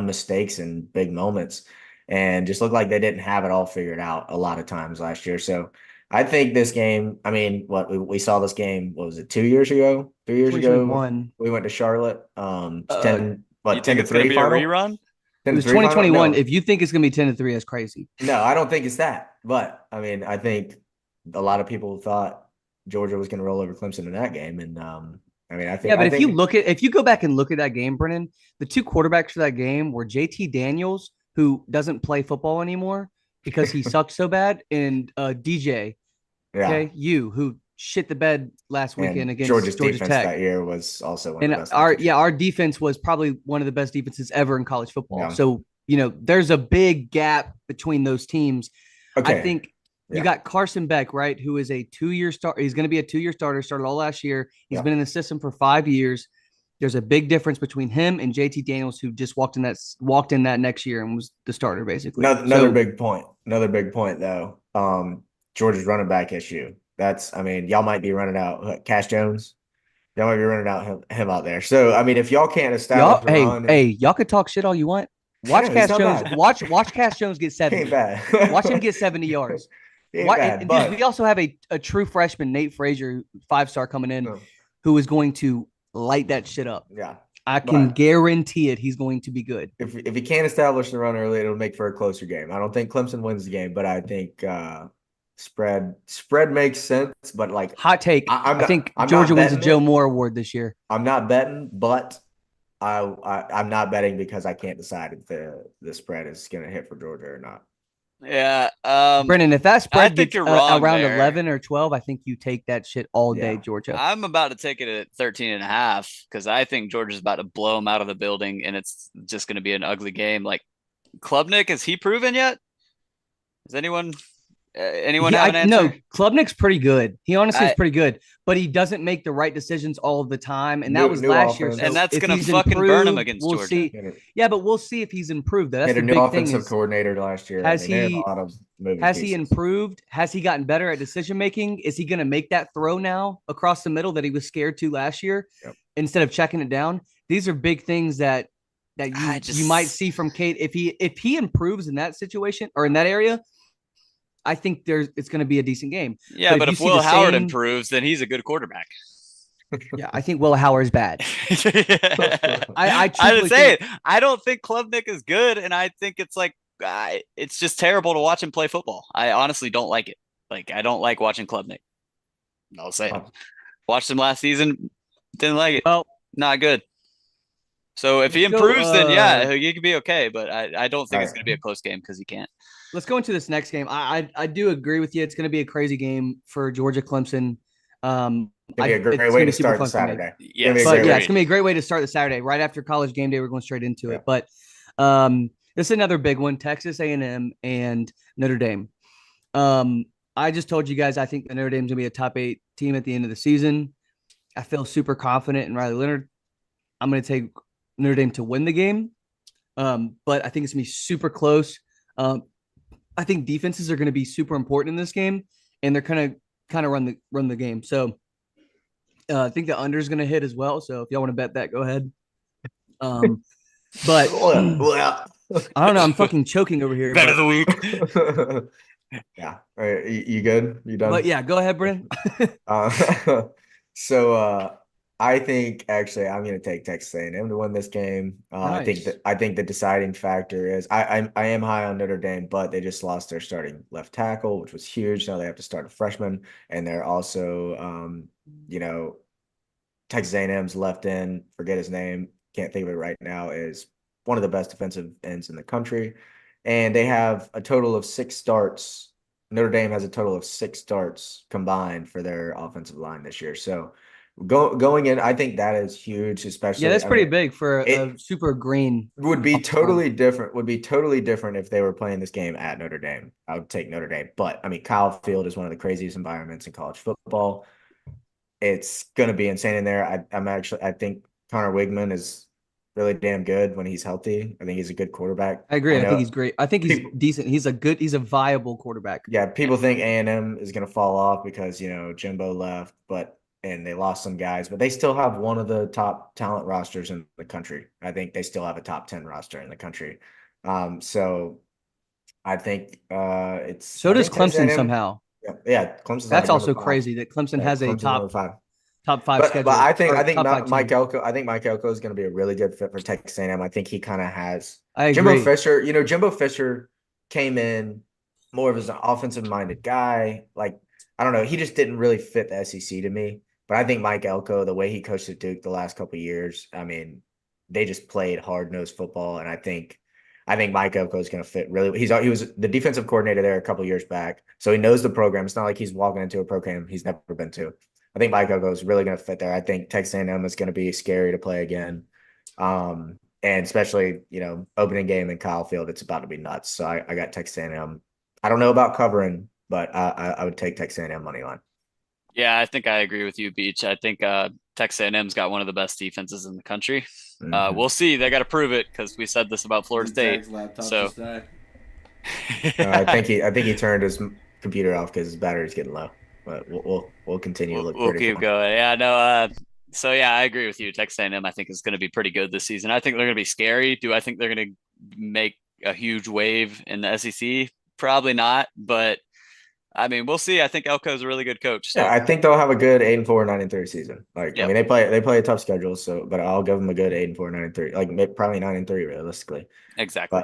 mistakes and big moments and just looked like they didn't have it all figured out a lot of times last year. So I think this game, I mean, we saw this game, what was it, 2 years ago? 3 years ago? We went to Charlotte. 10 to 3 final? A rerun? It was 2021. No. If you think it's going to be 10-3, that's crazy. No, I don't think it's that. But, I mean, I think a lot of people thought Georgia was going to roll over Clemson in that game. And, I mean, I think. Yeah, but if you go back and look at that game, Brennan, the two quarterbacks for that game were JT Daniels, who doesn't play football anymore because he sucked so bad, and DJ, who shit the bed last weekend against Georgia defense Tech. That year was also one of the best. Our defense was probably one of the best defenses ever in college football. Yeah. So, there's a big gap between those teams. Okay. I think you got Carson Beck, right, who is a 2-year starter. He's going to be a 2-year starter, started all last year. He's been in the system for 5 years. There's a big difference between him and JT Daniels, who just walked in that next year and was the starter, basically. Another big point, though. Georgia's running back issue. Y'all might be running out Cash Jones. Y'all might be running out him out there. So, I mean, if y'all can't establish y'all could talk shit all you want. Watch Cash Jones. Watch Cash Jones get 70. Ain't bad. Watch him get 70 yards. We also have a true freshman, Nate Frazier, 5-star coming in, who is going to light that shit up. Yeah. I can guarantee it. He's going to be good. If he can't establish the run early, it'll make for a closer game. I don't think Clemson wins the game, but I think spread makes sense. But hot take, I think Georgia wins the Joe Moore Award this year. I'm not betting, but I'm not betting because I can't decide if the spread is going to hit for Georgia or not. Yeah, Brennan, if that spread gets around 11 or 12, I think you take that shit all day, Georgia. I'm about to take it at 13.5 because I think Georgia's about to blow them out of the building, and it's just going to be an ugly game. Klubnik, is he proven yet? Is anyone have an answer? No, Klubnik's pretty good. He honestly is pretty good, but he doesn't make the right decisions all of the time. And that was last year. So and that's going to fucking burn him against Georgia. See. Yeah, but we'll see if he's improved. That's the big thing. Offensive coordinator last year. Has he improved? Has he gotten better at decision making? Is he going to make that throw now across the middle that he was scared to last year instead of checking it down? These are big things that you might see from Cade. If he improves in that situation or in that area, I think it's going to be a decent game. Yeah, but if Will Howard same... improves, then he's a good quarterback. Yeah, I think Will Howard is bad. I truthfully think... I don't think Klubnik is good, and I think it's just terrible to watch him play football. I honestly don't like it. Like, I don't like watching Klubnik. I'll say it. Watched him last season, didn't like it. Well, not good. So if he improves, then yeah, he could be okay. But I don't think it's going to be a close game because he can't. Let's go into this next game. I do agree with you. It's going to be a crazy game for Georgia Clemson. It'd be a great way to start the Saturday. Yeah, it's going to be a great way to start the Saturday. Right after college game day, we're going straight into it. But this is another big one: Texas A&M and Notre Dame. I just told you guys I think the Notre Dame's going to be a top 8 team at the end of the season. I feel super confident in Riley Leonard. I'm going to take Notre Dame to win the game, but I think it's going to be super close. I think defenses are going to be super important in this game, and they're kind of run the game. So I think the under is going to hit as well. So if y'all want to bet that, go ahead. But I don't know. I'm fucking choking over here. Bet of the week. Yeah. All right. You good? You done? But yeah, go ahead, Brennan. So I think actually I'm going to take Texas A&M to win this game. Nice. I think the deciding factor is I am high on Notre Dame, but they just lost their starting left tackle, which was huge. Now they have to start a freshman, and they're also Texas A&M's left end, forget his name, can't think of it right now, is one of the best defensive ends in the country. And they have a total of 6 starts. Notre Dame has a total of 6 starts combined for their offensive line this year. So going in, I think that is huge, especially. Yeah, that's pretty big for a super green. Would be totally different. Would be totally different if they were playing this game at Notre Dame. I would take Notre Dame. But I mean, Kyle Field is one of the craziest environments in college football. It's going to be insane in there. I think Connor Wigman is really damn good when he's healthy. I think he's a good quarterback. I agree. I think he's great. I think he's decent. He's a viable quarterback. Yeah, people think A&M is going to fall off because, Jimbo left, and they lost some guys, but they still have one of the top talent rosters in the country. I think they still have a top 10 roster in the country. So I think it's. So does Clemson somehow. Yeah, Clemson. That's also crazy that Clemson has a top 5 schedule. But I think Mike Elko. I think Mike Elko is going to be a really good fit for Texas A&M. I think he kind of has. I agree. Jimbo Fisher. Jimbo Fisher came in more of as an offensive-minded guy. Like, I don't know, he just didn't really fit the SEC to me. But I think Mike Elko, the way he coached at Duke the last couple of years, I mean, they just played hard-nosed football, and I think Mike Elko is going to fit really. He was the defensive coordinator there a couple of years back, so he knows the program. It's not like he's walking into a program he's never been to. I think Mike Elko is really going to fit there. I think Texas A&M is going to be scary to play again, and especially opening game in Kyle Field, it's about to be nuts. So I got Texas A&M. I don't know about covering, but I would take Texas A&M money line. Yeah, I think I agree with you, Beach. I think Texas A&M's got one of the best defenses in the country. Mm-hmm. We'll see. They got to prove it because we said this about Florida State. So I think he turned his computer off because his battery's getting low. But we'll continue. We'll keep going. Yeah, no. So yeah, I agree with you. Texas A&M, I think, is going to be pretty good this season. I think they're going to be scary. Do I think they're going to make a huge wave in the SEC? Probably not, but. I mean, we'll see. I think Elko's a really good coach. So. Yeah, I think they'll have a good 8-4, 9-3 season. Like, yep. I mean, they play a tough schedule, but I'll give them a good 8-4, 9-3. Like, probably 9-3 realistically. Exactly.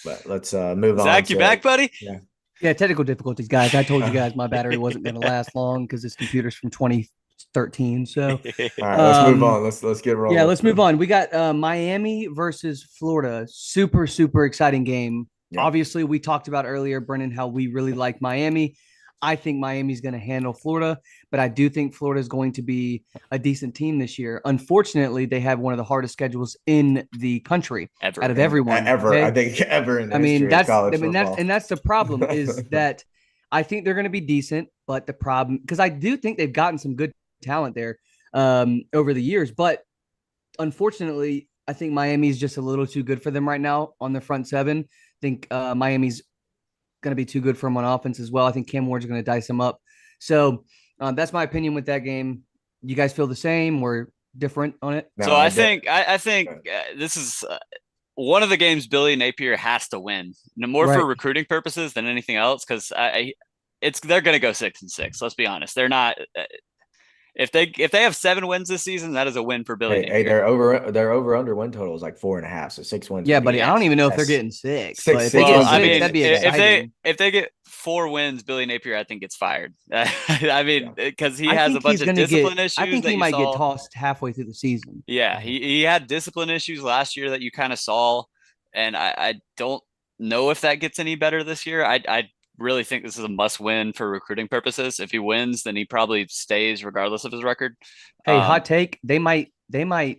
But let's move on. Zach, you back, buddy? Yeah, technical difficulties, guys. I told you guys my battery wasn't going to last long because this computer's from 2013. So, all right, let's move on. Let's get rolling. Yeah, let's move on. We got Miami versus Florida. Super, super exciting game. Yeah. Obviously, we talked about earlier, Brennan, how we really like Miami. I think Miami's going to handle Florida, but I do think Florida is going to be a decent team this year. Unfortunately, they have one of the hardest schedules in the country out of everyone. Okay? I think ever in the history of college football. That's the problem is that I think they're going to be decent, but the problem because I do think they've gotten some good talent there over the years, but unfortunately, I think Miami's just a little too good for them right now on the front seven. I think Miami's going to be too good for him on offense as well. I think Cam Ward's going to dice him up. So that's my opinion with that game. You guys feel the same or different on it? No, so I think this is one of the games Billy Napier has to win, more for recruiting purposes than anything else, because they're going to go 6-6. Let's be honest. They're not. If they have 7 wins this season, that is a win for Billy Napier. Hey, their over under win total is like 4.5, so 6 wins. Yeah, buddy. I don't even know if they're getting 6. But if they well, get 6, that'd be exciting. If they get 4 wins, Billy Napier, I think, gets fired. I mean, because he has a bunch of discipline issues. I think he might get tossed halfway through the season. Yeah, he had discipline issues last year that you kind of saw, and I don't know if that gets any better this year. I really think this is a must win for recruiting purposes. If he wins, then he probably stays regardless of his record. Hey, hot take. They might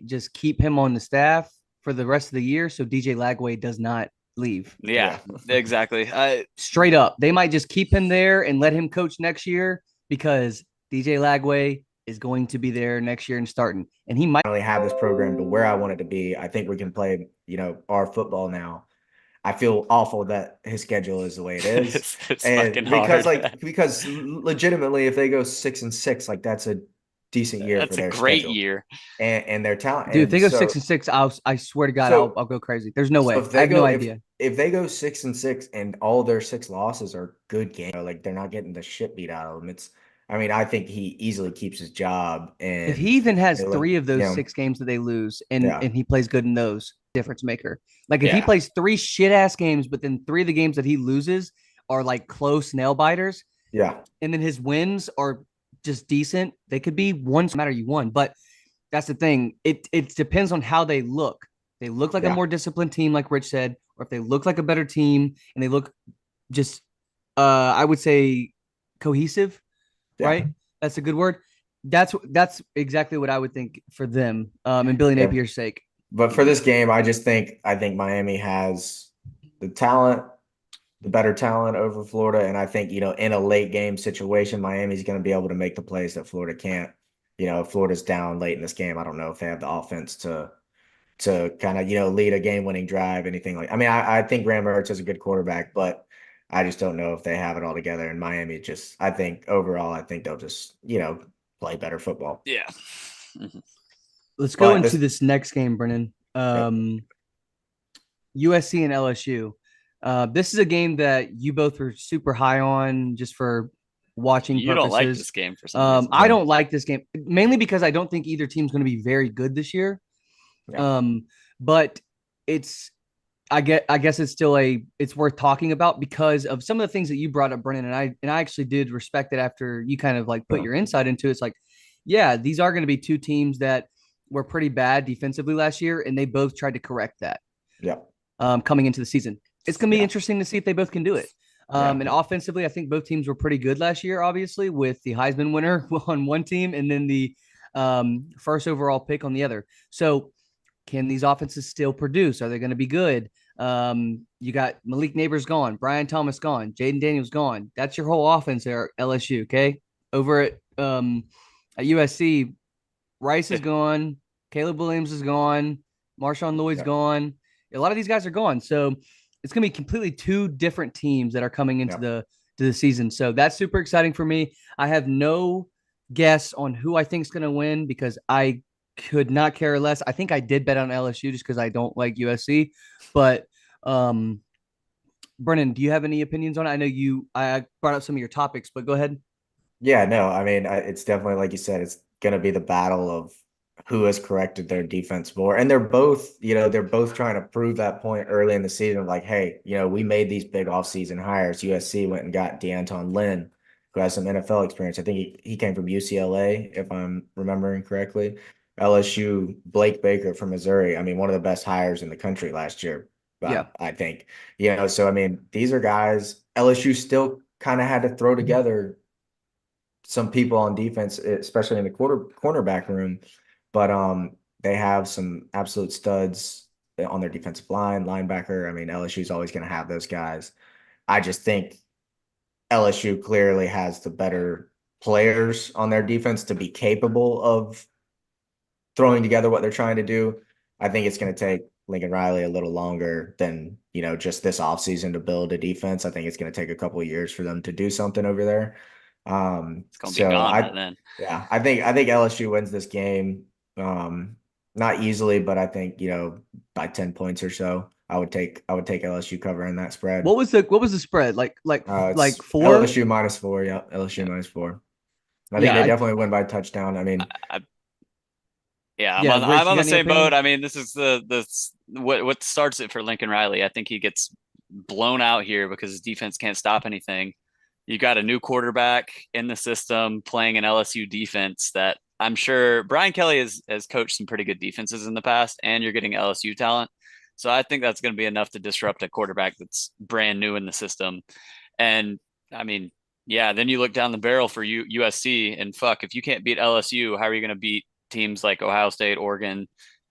just keep him on the staff for the rest of the year so DJ Lagway does not leave. Yeah, exactly. Straight up. They might just keep him there and let him coach next year because DJ Lagway is going to be there next year and starting. And he might really have this program to where I want it to be. I think we can play, our football now. I feel awful that his schedule is the way it is. It's and because hard. because legitimately, if they go 6-6, like that's a decent year. That's for their a great schedule. year. And their talent. Dude, if they go 6-6, I swear to God, I'll go crazy. There's no way. I have no idea. If they go 6-6 and all their 6 losses are good games, like they're not getting the shit beat out of them. I think he easily keeps his job. And if he even has 3 of those 6 games that they lose and he plays good in those, difference maker. Like if he plays 3 shit ass games, but then 3 of the games that he loses are like close nail biters. Yeah. And then his wins are just decent. They could be one, no matter you won. But that's the thing. It depends on how they look. They look like a more disciplined team, like Rich said, or if they look like a better team and they look just, I would say, cohesive, right? That's a good word. That's exactly what I would think for them, and Billy Napier's sake. But for this game, I think Miami has the talent, the better talent over Florida. And I think, in a late game situation, Miami's going to be able to make the plays that Florida can't. If Florida's down late in this game, I don't know if they have the offense to kind of, lead a game-winning drive, anything like. I mean, I think Graham Mertz is a good quarterback, but I just don't know if they have it all together. And Miami I think they'll just, play better football. Yeah. Let's go into this next game, Brennan. USC and LSU. This is a game that you both were super high on just for watching purposes. You don't like this game for some reason. I don't like this game, mainly because I don't think either team's going to be very good this year. Yeah. But I guess it's still it's worth talking about because of some of the things that you brought up, Brennan, and I actually did respect it after you kind of like put your insight into it. It's like, yeah, these are going to be 2 teams that were pretty bad defensively last year, and they both tried to correct that. Yeah. Coming into the season, it's going to be interesting to see if they both can do it. And offensively, I think both teams were pretty good last year, obviously, with the Heisman winner on one team and then the first overall pick on the other. So can these offenses still produce? Are they going to be good? You got Malik Neighbors gone, Brian Thomas gone, Jaden Daniels gone. That's your whole offense there at LSU, okay? Over at USC, Rice is gone, Caleb Williams is gone, Marshawn Lloyd's gone. A lot of these guys are gone. So it's going to be completely 2 different teams that are coming into the season. So that's super exciting for me. I have no guess on who I think is going to win because I could not care less. I think I did bet on LSU just because I don't like USC. But Brennan, do you have any opinions on it? I know I brought up some of your topics, but go ahead. Yeah, no, I mean, it's definitely, like you said, it's going to be the battle of who has corrected their defense more. And they're both trying to prove that point early in the season. Like, hey, we made these big offseason hires. USC went and got DeAnton Lynn, who has some NFL experience. I think he came from UCLA, if I'm remembering correctly. LSU, Blake Baker from Missouri. I mean, one of the best hires in the country last year. I think, so, I mean, these are guys LSU still kind of had to throw together some people on defense, especially in the cornerback room. But they have some absolute studs on their defensive line, linebacker. I mean, LSU is always going to have those guys. I just think LSU clearly has the better players on their defense to be capable of throwing together what they're trying to do. I think it's going to take Lincoln Riley a little longer than, just this offseason to build a defense. I think it's going to take a couple of years for them to do something over there. It's going to be gone by then. Yeah, I think LSU wins this game. not easily, but I think, by 10 points or so, I would take LSU covering that spread. What was the spread? Like It's 4? LSU -4. Yeah, LSU -4. I think Yeah, they definitely win by touchdown. I mean, I, yeah, yeah. I'm Rich, you on got the any same opinion? boat. I mean, this is the what starts it for Lincoln Riley. I think he gets blown out here because his defense can't stop anything. You got a new quarterback in the system playing an LSU defense that I'm sure Brian Kelly has coached some pretty good defenses in the past, and you're getting LSU talent. So I think that's going to be enough to disrupt a quarterback that's brand new in the system. And I mean, yeah, then you look down the barrel for USC, and fuck, if you can't beat LSU, how are you going to beat teams like Ohio State, Oregon,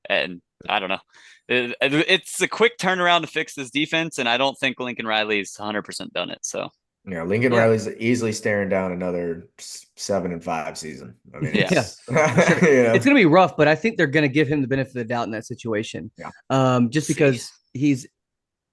and I don't know. It's a quick turnaround to fix this defense, and I don't think Lincoln Riley's 100% done it. So Lincoln Yeah, Riley's easily staring down another 7-5 season. I mean, yeah, yeah, it's for sure. you It's know, gonna be rough, but I think they're gonna give him the benefit of the doubt in that situation. yeah. Just see, because he's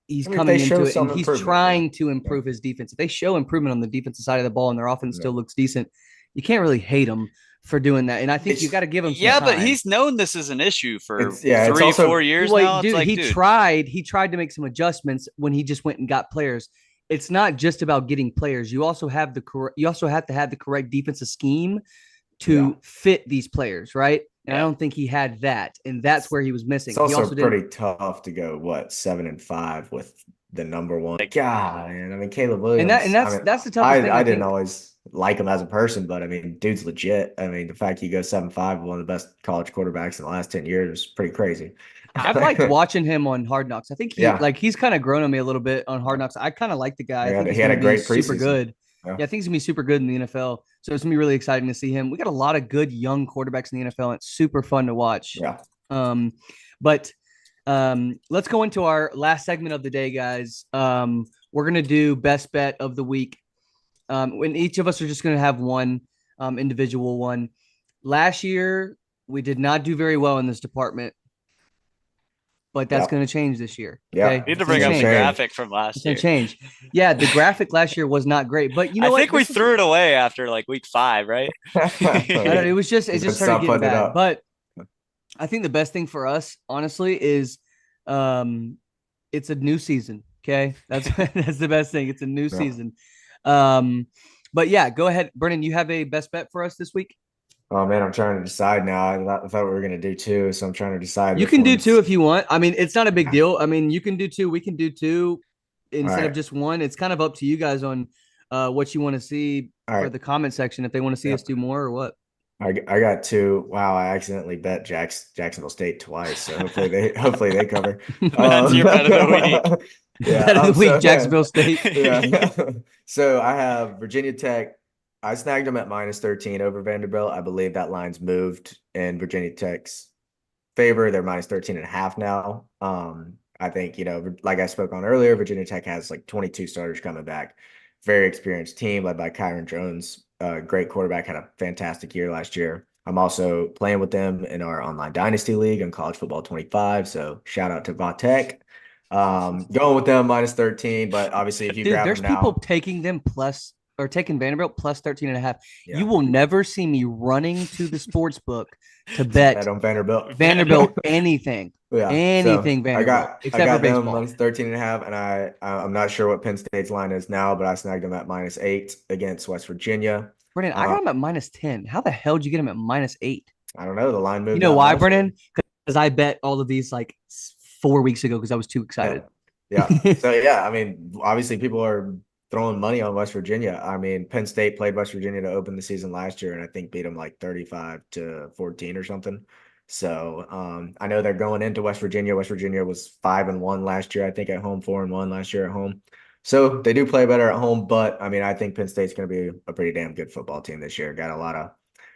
I mean, if they coming into show it and some he's improvement, trying to yeah, improve his defense. If they show improvement on the defensive side of the ball and their offense yeah. still looks decent, you can't really hate them for doing that. And I think you It's got to give him some yeah, but time. he's known this is an issue for it's three, also 4 years Wait, now. It's dude, like, he dude, tried. He tried to make some adjustments when he just went and got players. It's not just about getting players. You also have you also have to have the correct defensive scheme yeah. to fit these players, right? And I yeah, don't think he had that, and that's where he was It's missing. He also also didn't. pretty tough to go 7-5 with the number one. God, man. I mean, Caleb And Williams. I that's mean, that's the toughest thing. I I didn't think always like him as a person, but I mean, dude's legit. I mean, the fact he goes 7-5, one of the best college quarterbacks in the last 10 years, is pretty crazy. I've liked watching him on Hard Knocks. I think Yeah, he's kind of grown on me a little bit on Hard Knocks. I kind of like the guy. he I had think he's he had going a to be great super preseason. good. Yeah, Yeah, I think he's going to be super good in the NFL. So it's going to be really exciting to see him. We got a lot of good young quarterbacks in the NFL. And it's super fun to watch. yeah, Um, but let's go into our last segment of the day, guys. We're going to do best bet of the week. When each of us are just going to have one individual one. Last year, we did not do very well in this department, but that's yeah, going to change this year. yeah. Okay. need to It's going bring to up the change. graphic from It's last going year. to change. Yeah. The graphic last year was not great, but you know I what? think we threw it away after like week 5, right? It was just, He it said, just started "Stop getting putting it bad. up." But I think the best thing for us, honestly, is um, it's a new season. Okay. That's the best thing. It's a new Yeah. season. Um, but yeah, go ahead. Brennan, you have a best bet for us this week? Oh man, I'm trying to decide now. I thought we were gonna do two, so I'm trying to decide You which can do two ones. if you want. I mean, it's not a big Yeah. deal. I mean, you can do two. We can do two All instead of right, just one. It's kind of up to you guys on what you want to see all for right. the comment section if they want to see us Yep. do more or what. I got two. Wow, I accidentally bet Jacksonville State twice, so hopefully they cover. That's your bet of the week. Yeah. Bet of the week, So Jacksonville State. yeah. So I have Virginia Tech. I snagged them at -13 over Vanderbilt. I believe that line's moved in Virginia Tech's favor. They're -13.5 now. I think, like I spoke on earlier, Virginia Tech has like 22 starters coming back. Very experienced team led by Kyron Jones. Great quarterback, had a fantastic year last year. I'm also playing with them in our online dynasty league in college football 25. So shout out to Vatek. Going with them -13, but obviously if you Dude, grab there's them people now, taking them plus or taking Vanderbilt plus 13 and a half. yeah, You will never see me running to the sports book to bet bet on Vanderbilt. Vanderbilt anything. Yeah. So Anything I Vanderbilt got I except for got them baseball. -13.5, and I'm not sure what Penn State's line is now, but I snagged them at -8 against West Virginia. Brennan, I Uh, got him at -10. How the hell did you get him at -8? I don't know. The line You moved know that why, much. Brennan? Because I bet all of these like 4 weeks ago because I was too excited. Yeah. So yeah, I mean, obviously people are throwing money on West Virginia. I mean, Penn State played West Virginia to open the season last year, and I think beat them like 35-14 or something. So I know they're going into West Virginia. West Virginia was 5-1 last year, I think, at home, 4-1 last year at home. So they do play better at home, but I mean, I think Penn State's going to be a pretty damn good football team this year. Got a lot of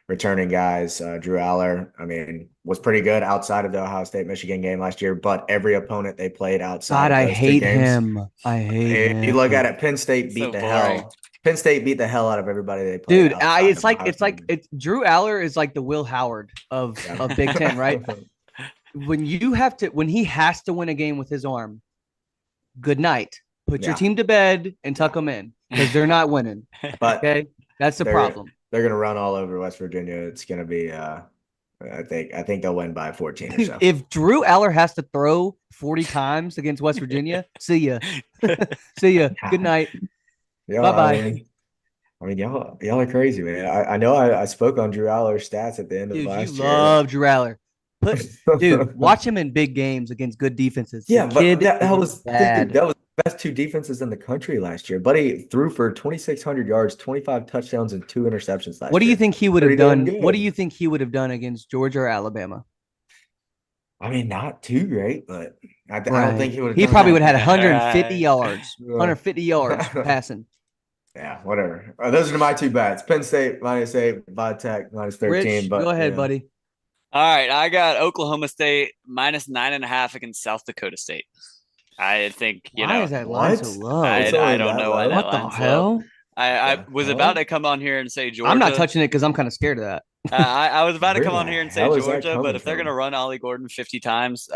returning guys. Drew Aller, I mean, was pretty good outside of the Ohio State Michigan game last year, but every opponent they played outside God, of I those two hate games. him. I hate If you him. look at it, Penn State So beat the boring. hell. Penn State beat the hell out of everybody they played Dude, outside of Ohio State. it's Drew Aller is like the Will Howard of Yeah. of Big Ten, right? When he has to win a game with his arm, good night. Put your Yeah. team to bed and tuck them in because they're not winning. But Okay, that's the they're problem. they're gonna run all over West Virginia. It's gonna be I think they'll win by 14 or so. If Drew Aller has to throw 40 times against West Virginia, see ya. See ya. Good night. Yeah, Bye-bye. I mean, y'all are crazy, man. I know I spoke on Drew Aller's stats at the end of Dude, you last year. love Drew Aller. Dude, watch him in big games against good defenses. Yeah, The but kid that is was bad. that was the best two defenses in the country last year. Buddy threw for 2,600 yards, 25 touchdowns, and 2 interceptions last What do you year. think he would have Pretty damn done? What do good. you think he would have done against Georgia or Alabama? I mean, not too great, but I don't think Right. he would have He done probably would that. have had 150 Right. yards. Yeah. 150 yards passing. Yeah, whatever. Those are my two bets. Penn State -8, Tech -13. Rich, go But ahead, buddy. All right, I got Oklahoma State -9.5 against South Dakota State. I think Why is that line so low? I don't know why that What the line's low. hell? I was about to come on here and say Georgia. I'm not touching it because I'm kind of scared of that. I was about to Where come the on here and say hell is that Georgia, but coming if they're from? going to run Ollie Gordon 50 times,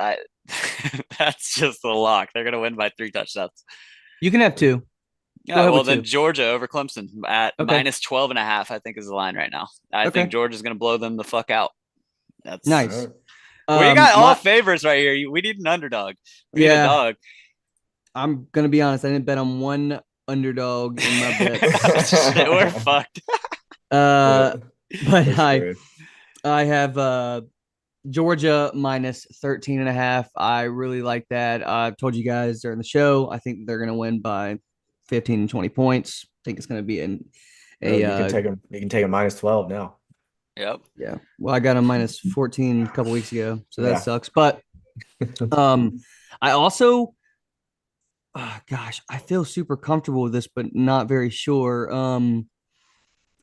that's just a lock. They're going to win by 3 touchdowns. You can have 2. Yeah, well, then two. Georgia over Clemson at Okay. -12.5, I think is the line right now. I Okay. think Georgia's going to blow them the fuck out. That's Nice. We got all favorites right here. We need an underdog. We need a dog. I'm gonna be honest. I didn't bet on one underdog in my bets. Shit, we're fucked. But That's I great. have Georgia -13.5. I really like that. I've told you guys during the show. I think they're gonna win by 15 and 20 points. I think it's gonna be You can take them. You can take them -12 now. Yep. Yeah. Well, I got a -14 a couple weeks ago, so that Yeah. sucks. But I also, gosh, I feel super comfortable with this, but not very sure. I'm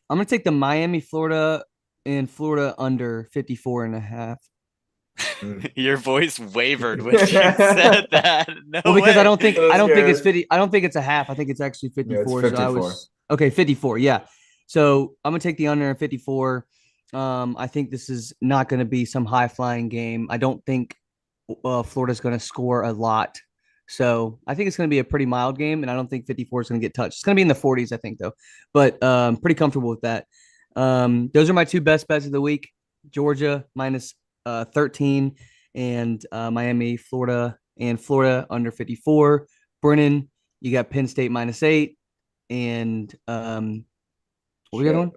gonna take the Miami, Florida, and Florida under 54.5. Your voice wavered when you said that. No Well, because way. I don't think it's 50. I don't think it's a half. I think it's actually 54. Yeah, it's So I 54. was okay, 54. Yeah. So I'm gonna take the under at 54. I think this is not going to be some high flying game. I don't think Florida's going to score a lot. So I think it's going to be a pretty mild game, and I don't think 54 is going to get touched. It's going to be in the 40s, I think, though. But pretty comfortable with that. Those are my two best bets of the week: Georgia -13, and Miami, Florida, and Florida under 54. Brennan, you got Penn State -8, and what we got on?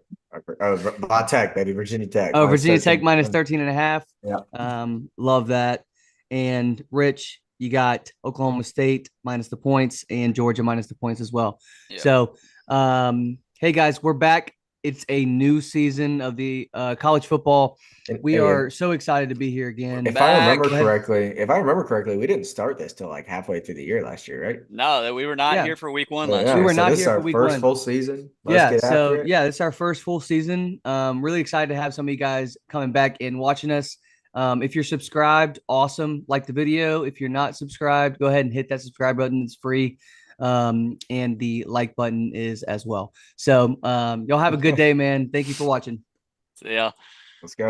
Tech, baby, Virginia Tech. Oh, Virginia Tech -13.5. Yeah. Love that. And Rich, you got Oklahoma State minus the points and Georgia minus the points as well. Yeah. So, hey guys, we're back. It's a new season of the college football. We are so excited to be here again. If I remember correctly, we didn't start this till like halfway through the year last year, right? No, we were not here for week 1 last year. We were not here for week 1. First full season. This is our first full season. Really excited to have some of you guys coming back and watching us. If you're subscribed, awesome. Like the video. If you're not subscribed, go ahead and hit that subscribe button. It's free. And the like button is as well. So y'all have a good day, man. Thank you for watching. See ya. Let's go.